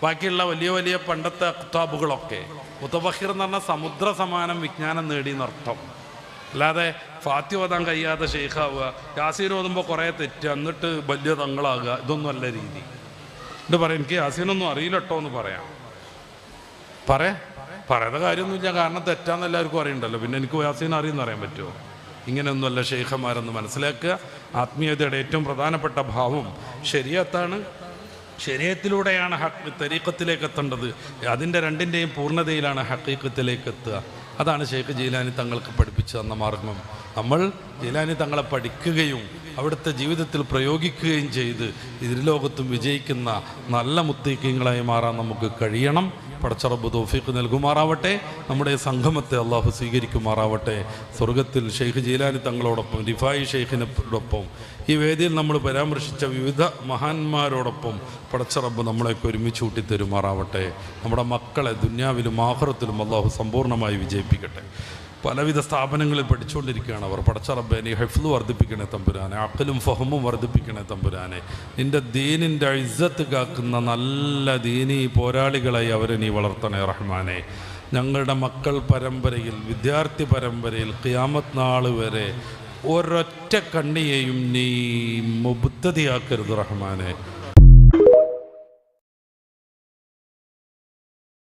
ബാക്കിയുള്ള വലിയ വലിയ പണ്ടത്തെ കിതാബുകളൊക്കെ. മുത്തബഹിർ എന്ന് പറഞ്ഞാൽ സമുദ്ര സമാനം വിജ്ഞാനം നേടിയെന്നർത്ഥം. അല്ലാതെ ഫാത്തി ഓതാൻ കഴിയാതെ ഷെയ്ഖാവുക, യാസീൻ ഓതുമ്പോൾ കുറേ തെറ്റുക, എന്നിട്ട് വലിയ തങ്ങളാകുക, ഇതൊന്നും അല്ല രീതി. എന്നിട്ട് പറയാം എനിക്ക് യാസീനൊന്നും അറിയില്ല കേട്ടോ എന്ന് പറയാത്ത കാര്യമൊന്നുമില്ല. കാരണം തെറ്റാന്ന് എല്ലാവർക്കും അറിയണ്ടല്ലോ. പിന്നെ എനിക്ക് യാസീൻ അറിയുമെന്ന് അറിയാൻ പറ്റുമോ? ഇങ്ങനെയൊന്നുമല്ല ഷെയ്ഖന്മാരെന്ന് മനസ്സിലാക്കുക. ആത്മീയതയുടെ ഏറ്റവും പ്രധാനപ്പെട്ട ഭാവം ശരീഅത്താണ്. ശരീഅത്തിലൂടെയാണ് തരീഖത്തിലേക്ക് എത്തേണ്ടത്. അതിൻ്റെ 2ൻ്റെയും പൂർണ്ണതയിലാണ് ഹഖീഖത്തിലേക്ക് എത്തുക. അതാണ് ഷെയ്ഖ് ജീലാനി തങ്ങൾക്ക് പഠിപ്പിച്ചു തന്ന മാർഗം. നമ്മൾ ജീലാനി തങ്ങളെ പഠിക്കുകയും അവിടുത്തെ ജീവിതത്തിൽ പ്രയോഗിക്കുകയും ചെയ്ത് ഇരുലോകത്തും വിജയിക്കുന്ന നല്ല മുത്തീഖീങ്ങളായി മാറാൻ നമുക്ക് കഴിയണം. പടച്ച റബ്ബ് തൗഫീഖ് നൽകുമാറാവട്ടെ. നമ്മുടെ സംഗമത്തെ അള്ളാഹു സ്വീകരിക്കുമാറാവട്ടെ. സ്വർഗത്തിൽ ഷെയ്ഖ് ജീലാനി തങ്ങളോടൊപ്പം, റിഫായി ഷെയ്ഖിനോടൊപ്പം, ഈ വേദിയിൽ നമ്മൾ പരാമർശിച്ച വിവിധ മഹാന്മാരോടൊപ്പം പടച്ച റബ്ബ് നമ്മളെയൊക്കെ ഒരുമിച്ച് കൂട്ടിത്തരുമാറാവട്ടെ. നമ്മുടെ മക്കളെ ദുന്യാവിലും ആഖിറത്തിലും അള്ളാഹു സമ്പൂർണ്ണമായി വിജയിപ്പിക്കട്ടെ. പലവിധ സ്ഥാപനങ്ങളിൽ പഠിച്ചുകൊണ്ടിരിക്കുകയാണ് അവർ. പടച്ച റബ്ബേ, നീ ഹെഫ്ള് വർദ്ധിപ്പിക്കണേ തമ്പുരാനെ, അഖലും ഫഹമും വർദ്ധിപ്പിക്കണേ തമ്പുരാനെ. നിൻ്റെ ദീനിൻ്റെ ഇസ്സത്ത് കാക്കുന്ന നല്ല ദീനീ പോരാളികളായി അവരെ നീ വളർത്തണേ റഹ്മാനെ. ഞങ്ങളുടെ മക്കൾ പരമ്പരയിൽ, വിദ്യാർത്ഥി പരമ്പരയിൽ ഖിയാമത്ത് നാൾ വരെ ഒരൊറ്റ കണ്ണിയെയും നീ മുബ്തദിയാക്കരുത് റഹ്മാനെ.